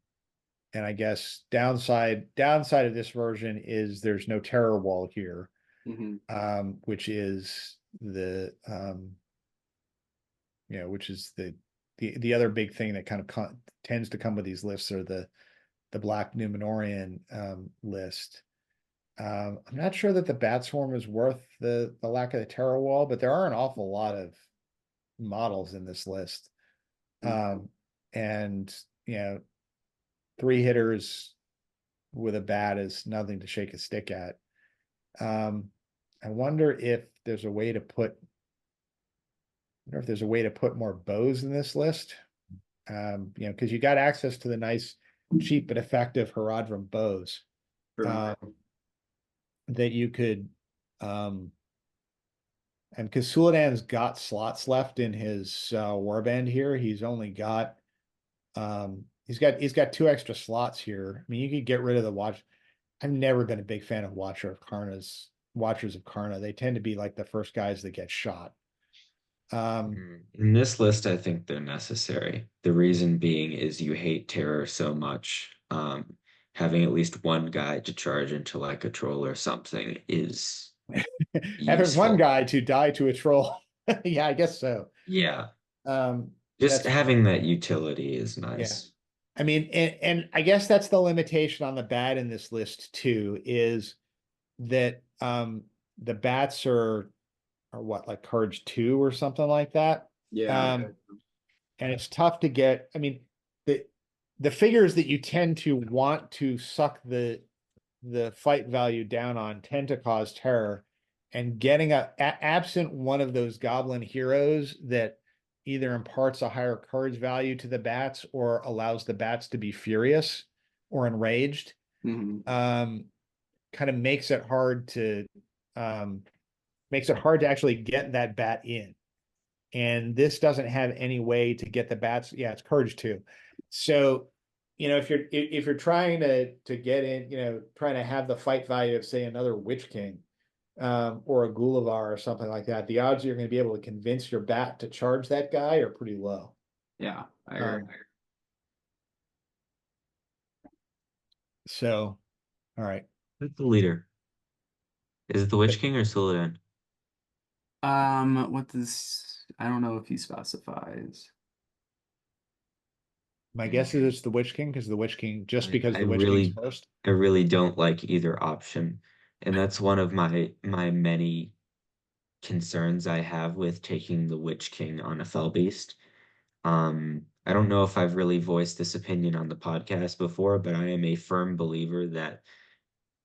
I guess downside of this version is there's no terror wall here, which is the the other big thing that kind of tends to come with these lists, are the Black Numenorian list. I'm not sure that the bat swarm is worth the lack of the terror wall, but there are an awful lot of models in this list. And 3 hitters with a bat is nothing to shake a stick at. I wonder if there's a way to put more bows in this list. Because you got access to the nice, cheap but effective Haradrim bows. That you could And because Suladan's got slots left in his warband here, he's only got he's got 2 extra slots here. I mean, you could get rid of the watch. I've never been a big fan of Watchers of Karna. They tend to be like the first guys that get shot. In this list, I think they're necessary. The reason being is you hate terror so much. Having at least one guy to charge into like a troll or something is Having one useful. guy to die to a troll. Yeah, I guess so. Yeah. Um, Just that's having that utility is yeah. nice. I mean, and I guess that's the limitation on the bat in this list too, is that the bats are what, like courage 2 or something like that. Yeah. And it's tough to get. I mean, the figures that you tend to want to suck the fight value down on tend to cause terror, and getting absent one of those goblin heroes that either imparts a higher courage value to the bats or allows the bats to be furious or enraged, kind of makes it hard to actually get that bat in. And this doesn't have any way to get the bats. Yeah, it's courage 2. So, if you're trying to get in, trying to have the fight value of, say, another Witch King, or a Gulavar or something like that, the odds you're going to be able to convince your bat to charge that guy are pretty low. Yeah, I agree. So, all right. Who's the leader? Is it the Witch King or Suladan? I don't know if he specifies. My guess is it's the Witch King, because the Witch King, just because I the Witch really, King's first. I really don't like either option. And that's one of my many concerns I have with taking the Witch King on a Fell Beast. I don't know if I've really voiced this opinion on the podcast before, but I am a firm believer that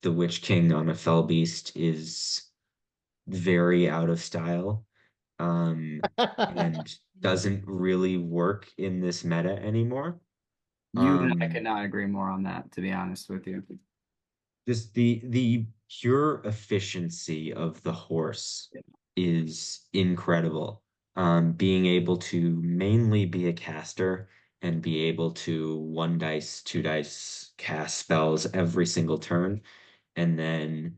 the Witch King on a Fell Beast is very out of style, and doesn't really work in this meta anymore. You and I could not agree more on that, to be honest with you. Just the pure efficiency of the horse is incredible. Being able to mainly be a caster and be able to 1 dice, 2 dice cast spells every single turn, and then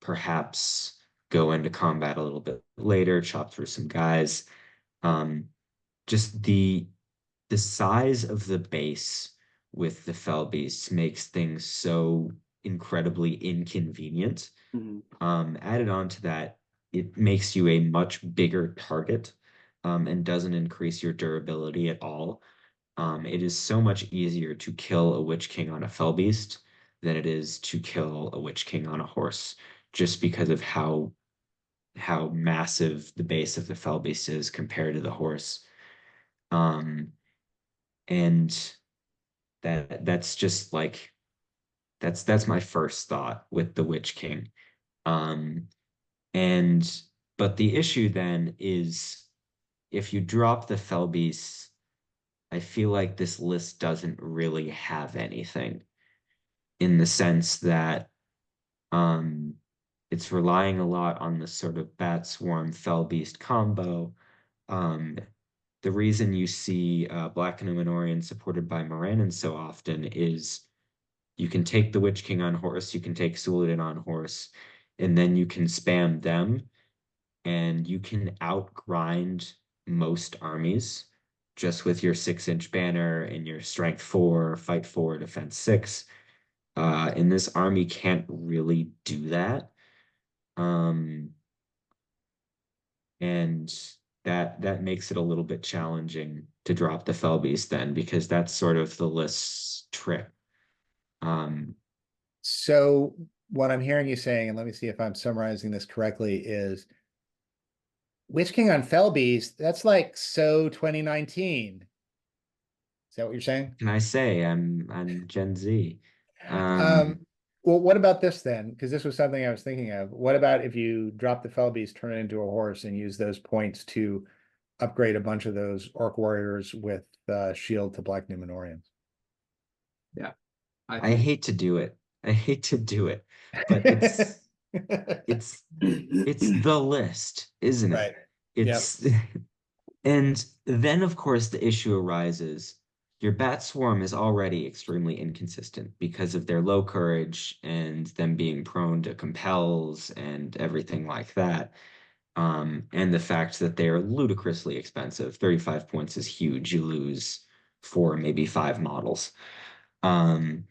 perhaps go into combat a little bit later, chop through some guys. Just the size of the base with the Fell Beasts makes things so incredibly inconvenient. Added on to that, it makes you a much bigger target, and doesn't increase your durability at all. It is so much easier to kill a Witch King on a Fell Beast than it is to kill a Witch King on a horse, just because of how massive the base of the Fell Beast is compared to the horse. And that's just like that's my first thought with the Witch King. And but the issue then is, if you drop the Fell Beasts, I feel like this list doesn't really have anything, in the sense that it's relying a lot on the sort of Bat Swarm Fell Beast combo. The reason you see Black Numenorian supported by Morannon so often is you can take the Witch King on horse, you can take Suladan on horse, and then you can spam them, and you can outgrind most armies just with your 6-inch banner and your strength 4, fight 4, defense 6. And this army can't really do that. And that makes it a little bit challenging to drop the Fell Beast then, because that's sort of the list's trick. So what I'm hearing you saying, and let me see if I'm summarizing this correctly, is Witch King on Fell Beast, that's like so 2019. Is that what you're saying? Can I say I'm Gen Z? Well, what about this then? Because this was something I was thinking of. What about if you drop the Fell Beast, turn it into a horse, and use those points to upgrade a bunch of those Orc Warriors with shield to Black Numenorians? Yeah. I hate to do it. I hate to do it, but it's It's the list, isn't it? Right. Yep. It's and then of course the issue arises. Your bat swarm is already extremely inconsistent because of their low courage and them being prone to compels and everything like that. And the fact that they are ludicrously expensive. 35 points is huge. You lose four, maybe five models. Um,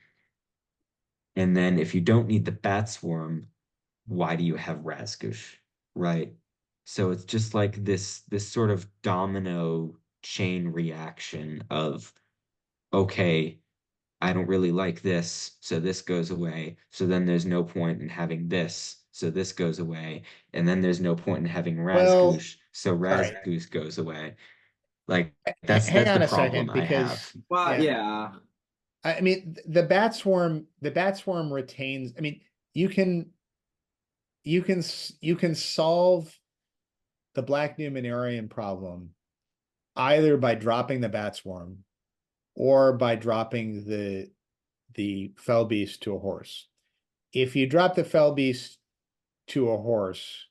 and then if you don't need the bat swarm, why do you have Razgush, right? So it's just like this sort of domino chain reaction of, okay, I don't really like this, so this goes away. So then there's no point in having this, so this goes away. And then there's no point in having Well, Razgush, so all right. Razgush goes away. Like Hang that's the on a problem second, I have. because Well, yeah, yeah. I mean the bat swarm retains. I mean, you can you can solve the Black Numenorian problem either by dropping the bat swarm or by dropping the fell beast to a horse. If you drop the fell beast to a horse,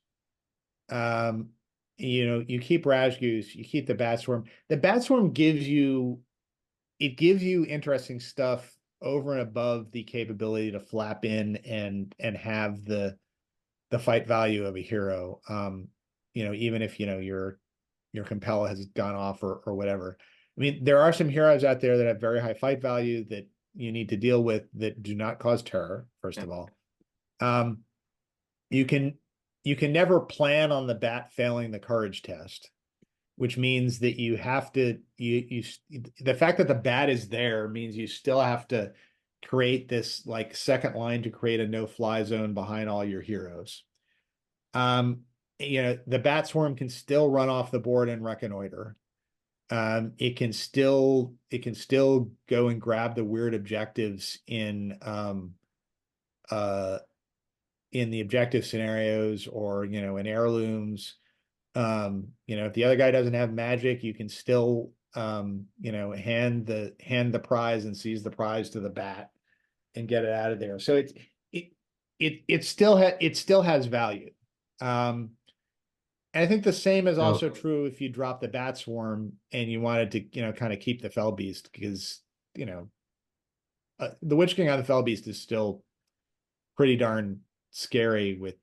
you keep Razgoose, you keep the bat swarm. The bat swarm gives you interesting stuff over and above the capability to flap in and have the fight value of a hero. Even if your compel has gone off or whatever. I mean, there are some heroes out there that have very high fight value that you need to deal with that do not cause terror, first of all. You can never plan on the bat failing the courage test, which means that you have to the fact that the bat is there means you still have to create this like second line to create a no-fly zone behind all your heroes. The bat swarm can still run off the board and reconnoiter. It can still go and grab the weird objectives in the objective scenarios or in heirlooms. If the other guy doesn't have magic, you can still hand the prize and seize the prize to the bat and get it out of there. So it still has value. And I think the same is also true if you drop the bat swarm and you wanted to, kind of keep the fell beast, because, the Witch King on the fell beast is still pretty darn scary with,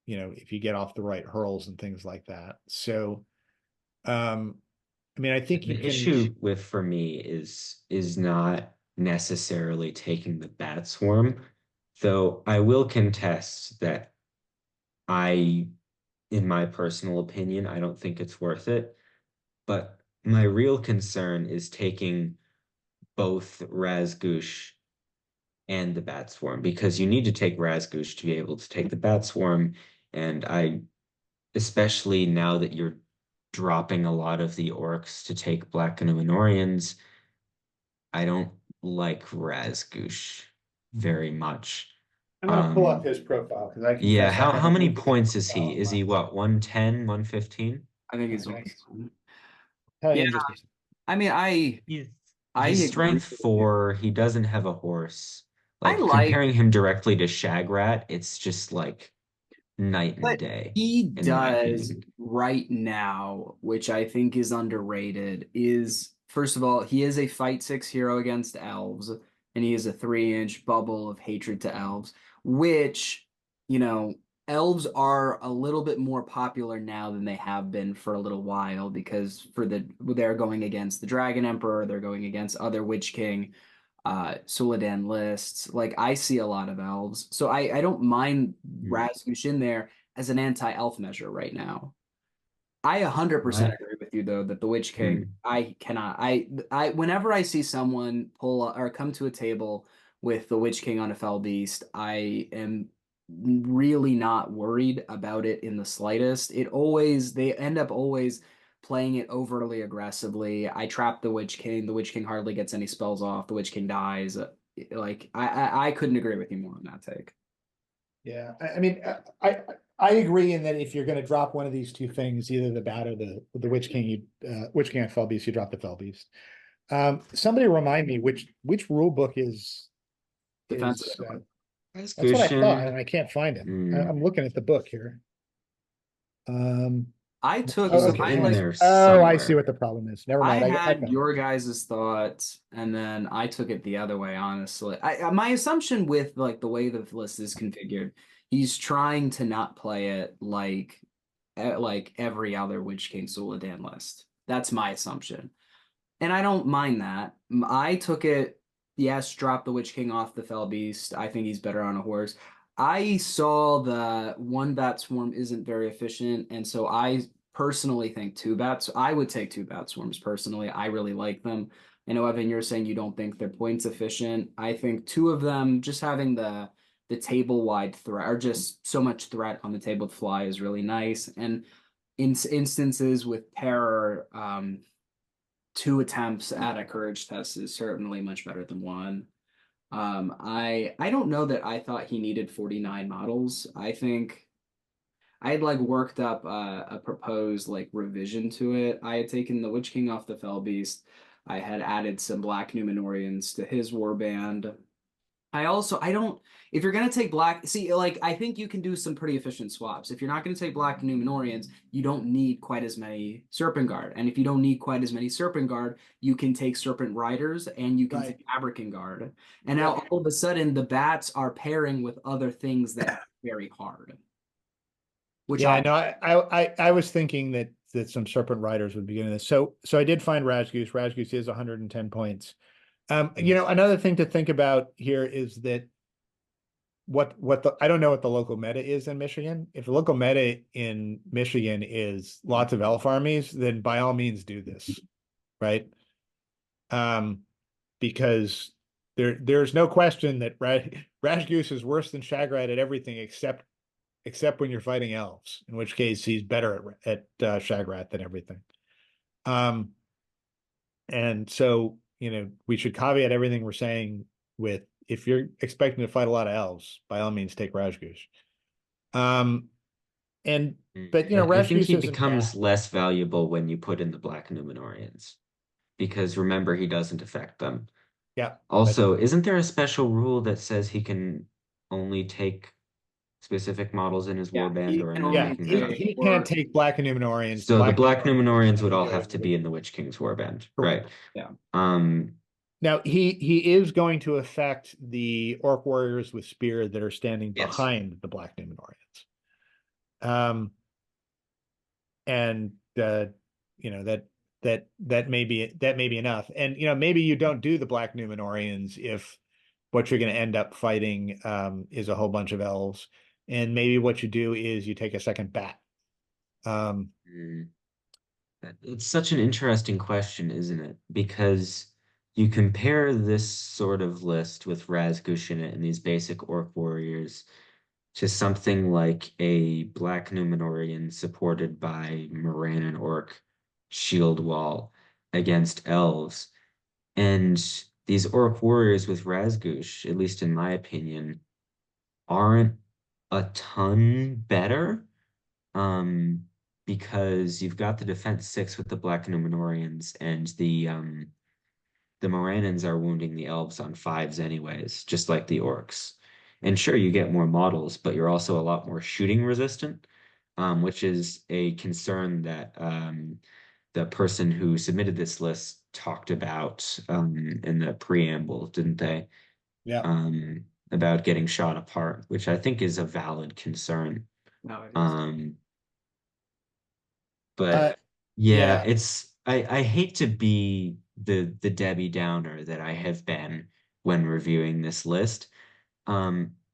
if you get off the right hurls and things like that. So, I mean, I think The issue with for me is not necessarily taking the bat swarm, though I will contest that in my personal opinion, I don't think it's worth it. But my real concern is taking both Razgush and the bat swarm, because you need to take Razgush to be able to take the bat swarm. And especially now that you're dropping a lot of the orcs to take Black Numenorians, I don't like Razgush very much. I'm gonna pull up his profile because I confess Yeah, I how haven't many looked at his points is he? profile. Is he what, 110, 115? I think it's Okay. Tell you yeah. in just a second. I mean, I He's agree strength with you. 4. He doesn't have a horse. I Like like, comparing him directly to Shagrat, it's just like night and but day, he in my does opinion. right now, which I think is underrated, is first of all, he is a fight 6 hero against elves, and he is a 3-inch bubble of hatred to elves, which, elves are a little bit more popular now than they have been for a little while, because they're going against the Dragon Emperor, they're going against other Witch King Suladan lists. Like, I see a lot of elves, so I don't mind Razgush in there as an anti-elf measure right now. I 100% agree with you though that the Witch King, I cannot. I whenever I see someone pull or come to a table with the Witch King on a fell beast, I am really not worried about it in the slightest. They end up always playing it overly aggressively. I trap the Witch King. The Witch King hardly gets any spells off. The Witch King dies. Like, I couldn't agree with you more on that take. Yeah, I mean, I agree in that if you're going to drop one of these two things, either the bat or the Witch King, Witch King and Fell Beast, you drop the Fell Beast. Somebody remind me which rule book is Defensive. That's That's what I thought, Gushin. and I can't find him. Mm, I'm looking at the book here. I took Oh, he's so okay. I in like there Oh, I see somewhere. what the problem is. Never I mind. I had found your it. guys' thoughts, and then I took it the other way, honestly. My assumption with like the way the list is configured, he's trying to not play it like every other Witch King Suladan list. That's my assumption. And I don't mind that. I took it, yes, drop the Witch King off the Fell Beast. I think he's better on a horse. I saw the one bat swarm isn't very efficient, and so I personally think two bats. I would take two bat swarms personally. I really like them. I know, Evan, you're saying you don't think they're points efficient. I think two of them, just having the table wide threat or just so much threat on the table to fly is really nice. And in instances with terror, two attempts at a courage test is certainly much better than one. I don't know that I thought he needed 49 models. I think I had like worked up a proposed like revision to it. I had taken the Witch King off the Fell Beast. I had added some Black Numenorians to his warband. I don't if you're gonna take black, see, like I think you can do some pretty efficient swaps. If you're not gonna take black Numenorians, you don't need quite as many Serpent Guard. And if you don't need quite as many Serpent Guard, you can take Serpent Riders and you can Right. take Abrakan Guard. And now all of a sudden the bats are pairing with other things that are very hard. Which Yeah, no, I was thinking that some Serpent Riders would be getting this. So I did find Rajgoose. Rajgoose is 110 points. Another thing to think about here is that I don't know what the local meta is in Michigan. If the local meta in Michigan is lots of elf armies, then by all means do this, right? Because there's no question that Rajgoose is worse than Shagrat at everything except when you're fighting elves, in which case he's better at Shagrat than everything. And so, we should caveat everything we're saying with if you're expecting to fight a lot of elves, by all means take Rajgoose. Um, and but I think Rajgoose he isn't bad. becomes less valuable when you put in the Black Numenorians, because remember, he doesn't affect them. Yeah, that's Also, isn't there a special rule that says he can only take specific models in his yeah, warband, he or can am I yeah. only making that He, up? he can't or take Black Numenorians. So the Black Black Numenorians would Numenorians all do have it to with be in the Witch King's warband, right? correct. yeah. Um, Now he is going to affect the Orc warriors with spear that are standing yes. behind the Black Numenorians. And that may be enough. And maybe you don't do the Black Numenorians if what you're going to end up fighting is a whole bunch of elves, and maybe what you do is you take a second bat. Mm. It's such an interesting question, isn't it? Because you compare this sort of list with Razgush in it and these basic orc warriors to something like a Black Numenorian supported by Moran and Orc shield wall against elves. And these orc warriors with Razgush, at least in my opinion, aren't a ton better. Um, because you've got the defense six with the Black Numenorians, and the Morannons are wounding the elves on fives anyways, just like the orcs. And sure, you get more models, but you're also a lot more shooting resistant, which is a concern that the person who submitted this list talked about in the preamble, didn't they? Yeah. About getting shot apart, which I think is a valid concern. No, it is. Um, Uh, but yeah, yeah. I hate to be the Debbie Downer that I have been when reviewing this list.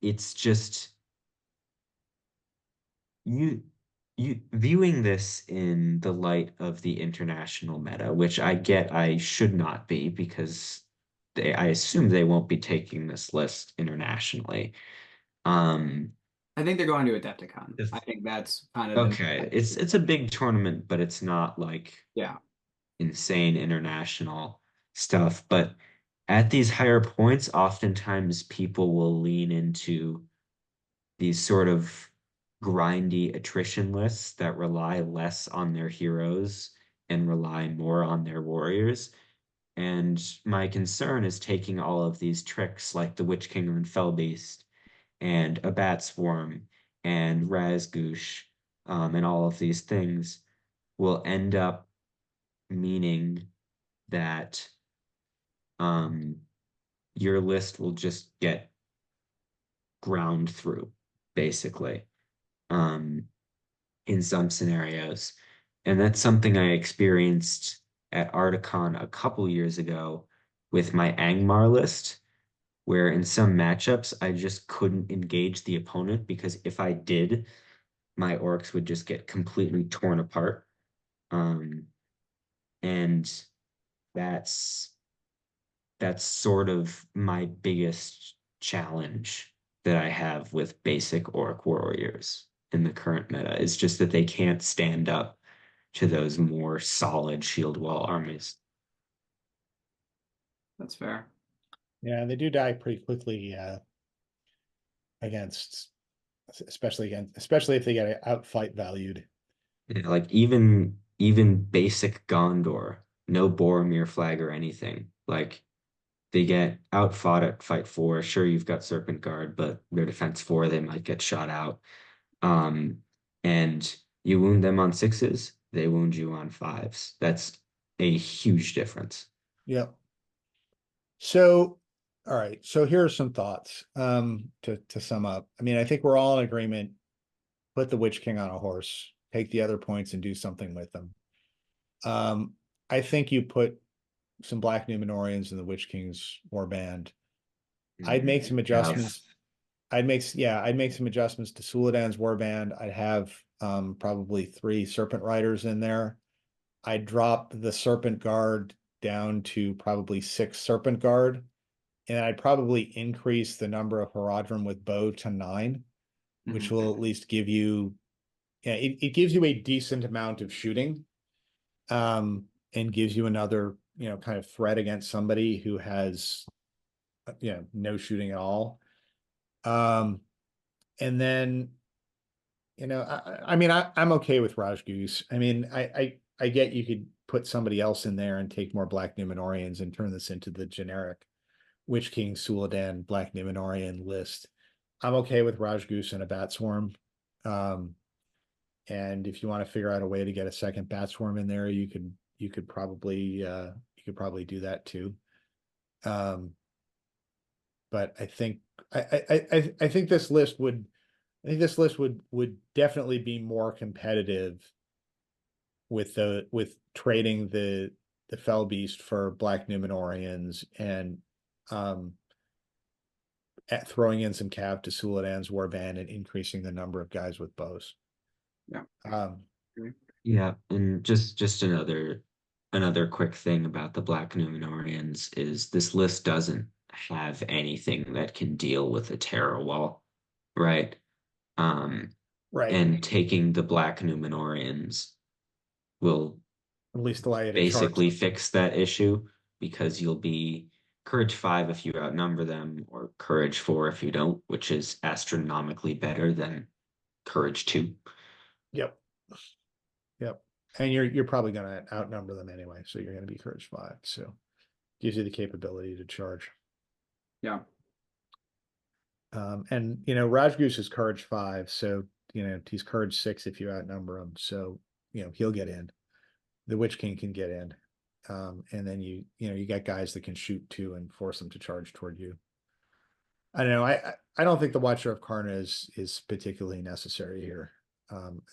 It's just you you viewing this in the light of the international meta, which I get I should not be because I assume they won't be taking this list internationally. Um, I think they're going to Adepticon. if I think that's kind of okay, it's a big tournament, but it's not like yeah. insane international stuff. But at these higher points, oftentimes people will lean into these sort of grindy attrition lists that rely less on their heroes and rely more on their warriors. And my concern is taking all of these tricks like the Witch King and Fell Beast and a bat swarm and Razgoosh, and all of these things will end up meaning that your list will just get ground through, basically, in some scenarios. And that's something I experienced at Articon a couple years ago with my Angmar list, where in some matchups I just couldn't engage the opponent because if I did, my orcs would just get completely torn apart. And that's sort of my biggest challenge that I have with basic orc warriors in the current meta. Is just that they can't stand up to those more solid shield wall armies. That's fair. Yeah, they do die pretty quickly against, especially if they get outfight valued. Yeah, like even basic Gondor, no Boromir flag or anything. Like they get outfought at fight 4. Sure, you've got Serpent Guard, but their defense 4, they might get shot out. And you wound them on 6s, they wound you on 5s. That's a huge difference. Yep. So, all right. So here are some thoughts to sum up. I mean, I think we're all in agreement. Put the Witch King on a horse, take the other points and do something with them. I think you put some Black Numenorians in the Witch King's warband. I'd make some adjustments. I'd make some adjustments to Suladan's warband. I'd have probably 3 Serpent Riders in there. I'd drop the Serpent Guard down to probably 6 Serpent Guard, and I'd probably increase the number of Haradrim with bow to 9, which will at least give you, yeah, it gives you a decent amount of shooting, and gives you another, kind of threat against somebody who has, no shooting at all. And then, I mean, I'm okay with Rajgoose. I mean, I get you could put somebody else in there and take more Black Numenorians and turn this into the generic Witch King Suladan Black Numenorian list. I'm okay with Rajgoose and a Bat Swarm. And if you want to figure out a way to get a second Bat Swarm in there, you could probably do that too. But I think this list would definitely be more competitive with trading the Fell Beast for Black Numenorians and throwing in some cav to Suladan's warband and increasing the number of guys with bows. Yeah. Yeah, and just another quick thing about the Black Numenorians is this list doesn't have anything that can deal with a terror wall, right? Right. And taking the Black Numenorians will At least allow you to basically charge. fix that issue because you'll be Courage 5 if you outnumber them, or Courage 4 if you don't, which is astronomically better than Courage 2. Yep. And you're probably going to outnumber them anyway, so you're going to be Courage 5. So gives you the capability to charge. Yeah. And Rajgoose is Courage 5, so he's Courage 6 if you outnumber him. So he'll get in. The Witch King can get in. And then you got guys that can shoot too and force them to charge toward you. I don't know. I don't think the Watcher of Karna is particularly necessary here,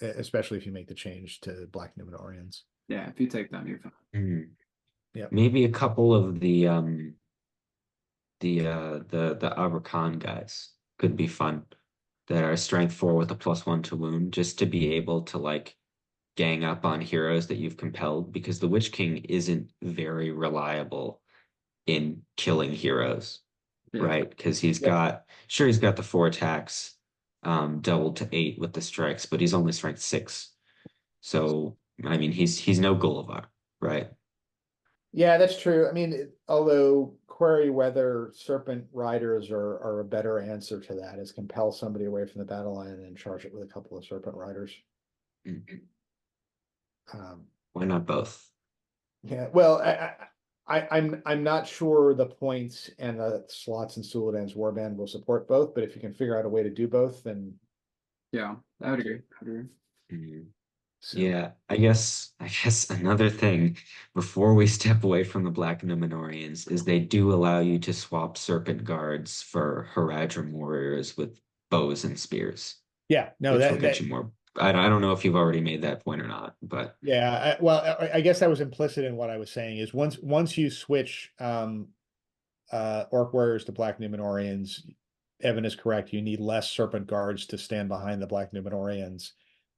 especially if you make the change to Black Numenorians. Yeah, if you take them, you're fine. Mm. Yeah. Maybe a couple of the Aberkan guys could be fun that are strength 4 with a +1 to wound, just to be able to like gang up on heroes that you've compelled, because the Witch King isn't very reliable in killing heroes, Yeah. right? Because he's got the 4 attacks, doubled to 8 with the strikes, but he's only strength 6. So I mean, he's no Gulliver, right? Yeah, that's true. I mean, although query whether Serpent Riders are a better answer to that, is compel somebody away from the battle line and then charge it with a couple of Serpent Riders. Why not both? Yeah, well, I'm not sure the points and the slots in Suladan's Warband will support both, but if you can figure out a way to do both, then Yeah, I would agree. Mhm. so Yeah, I guess another thing before we step away from the Black Numenorians is they do allow you to swap Serpent Guards for Haradrim warriors with bows and spears, yeah, no, which will that get you more. I don't know if you've already made that point or not, but yeah, well, I guess that was implicit in what I was saying is once you switch Orc warriors to Black Numenorians, Evan is correct. You need less Serpent Guards to stand behind the Black Numenorians,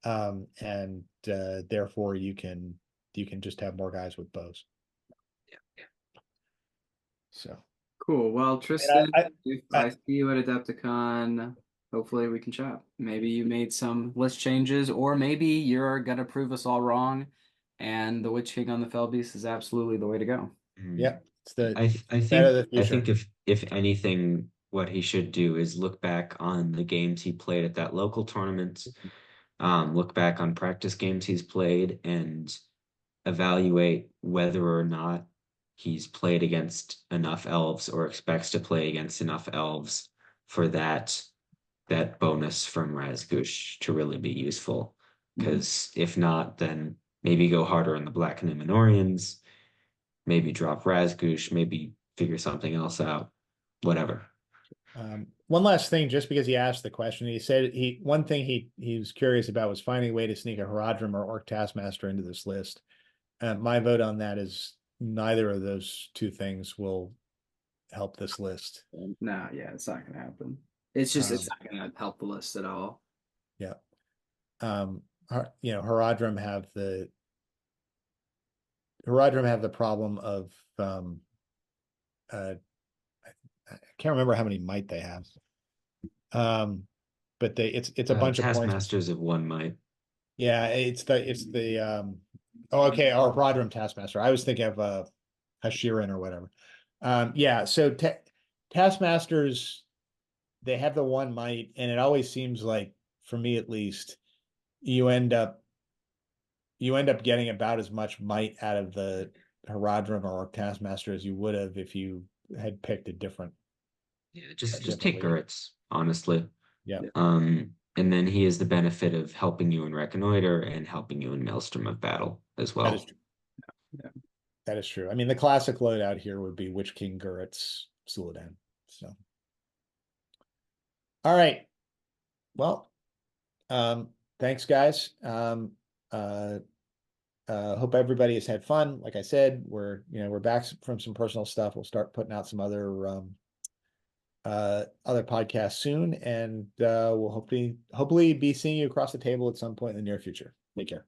and therefore you can just have more guys with bows. So Cool. Well, and Tristan, if I I see you at Adepticon, hopefully we can chat. Maybe you made some list changes, or maybe you're gonna prove us all wrong, and the Witch King on the Fell Beast is absolutely the way to go. yeah, it's the I bet of the think future. if anything, what he should do is look back on the games he played at that local tournament, look back on practice games he's played, and evaluate whether or not he's played against enough elves or expects to play against enough elves for that bonus from Razgush to really be useful. Because if not, then maybe go harder on the Black Numenorians, maybe drop Razgush, maybe figure something else out, whatever. One last thing, just because he asked the question, he said one thing he was curious about was finding a way to sneak a Haradrim or Orc Taskmaster into this list. My vote on that is neither of those two things will help this list. No, yeah, it's not gonna happen. It's just it's not gonna help the list at all. Yeah. Haradrim have the problem of I can't remember how many might they have. But it's a bunch of points. Taskmasters of one might. Yeah, it's the oh, okay, or Haradrim Taskmaster. I was thinking of Hashirin or whatever. Yeah, so Taskmasters, they have the one might, and it always seems like, for me at least, you end up getting about as much might out of the Haradrim or Taskmaster as you would have if you had picked a different. Yeah, just different take league. Guritz, honestly. Yeah. And then he has the benefit of helping you in Reconnoiter and helping you in Maelstrom of Battle as That is well. true. Yeah. That is true. I mean, the classic loadout here would be Witch King, Guritz, Suladan. So, all right. Well, thanks, guys. Hope everybody has had fun. Like I said, we're back from some personal stuff. We'll start putting out some other podcasts soon, and we'll hopefully be seeing you across the table at some point in the near future. Take care.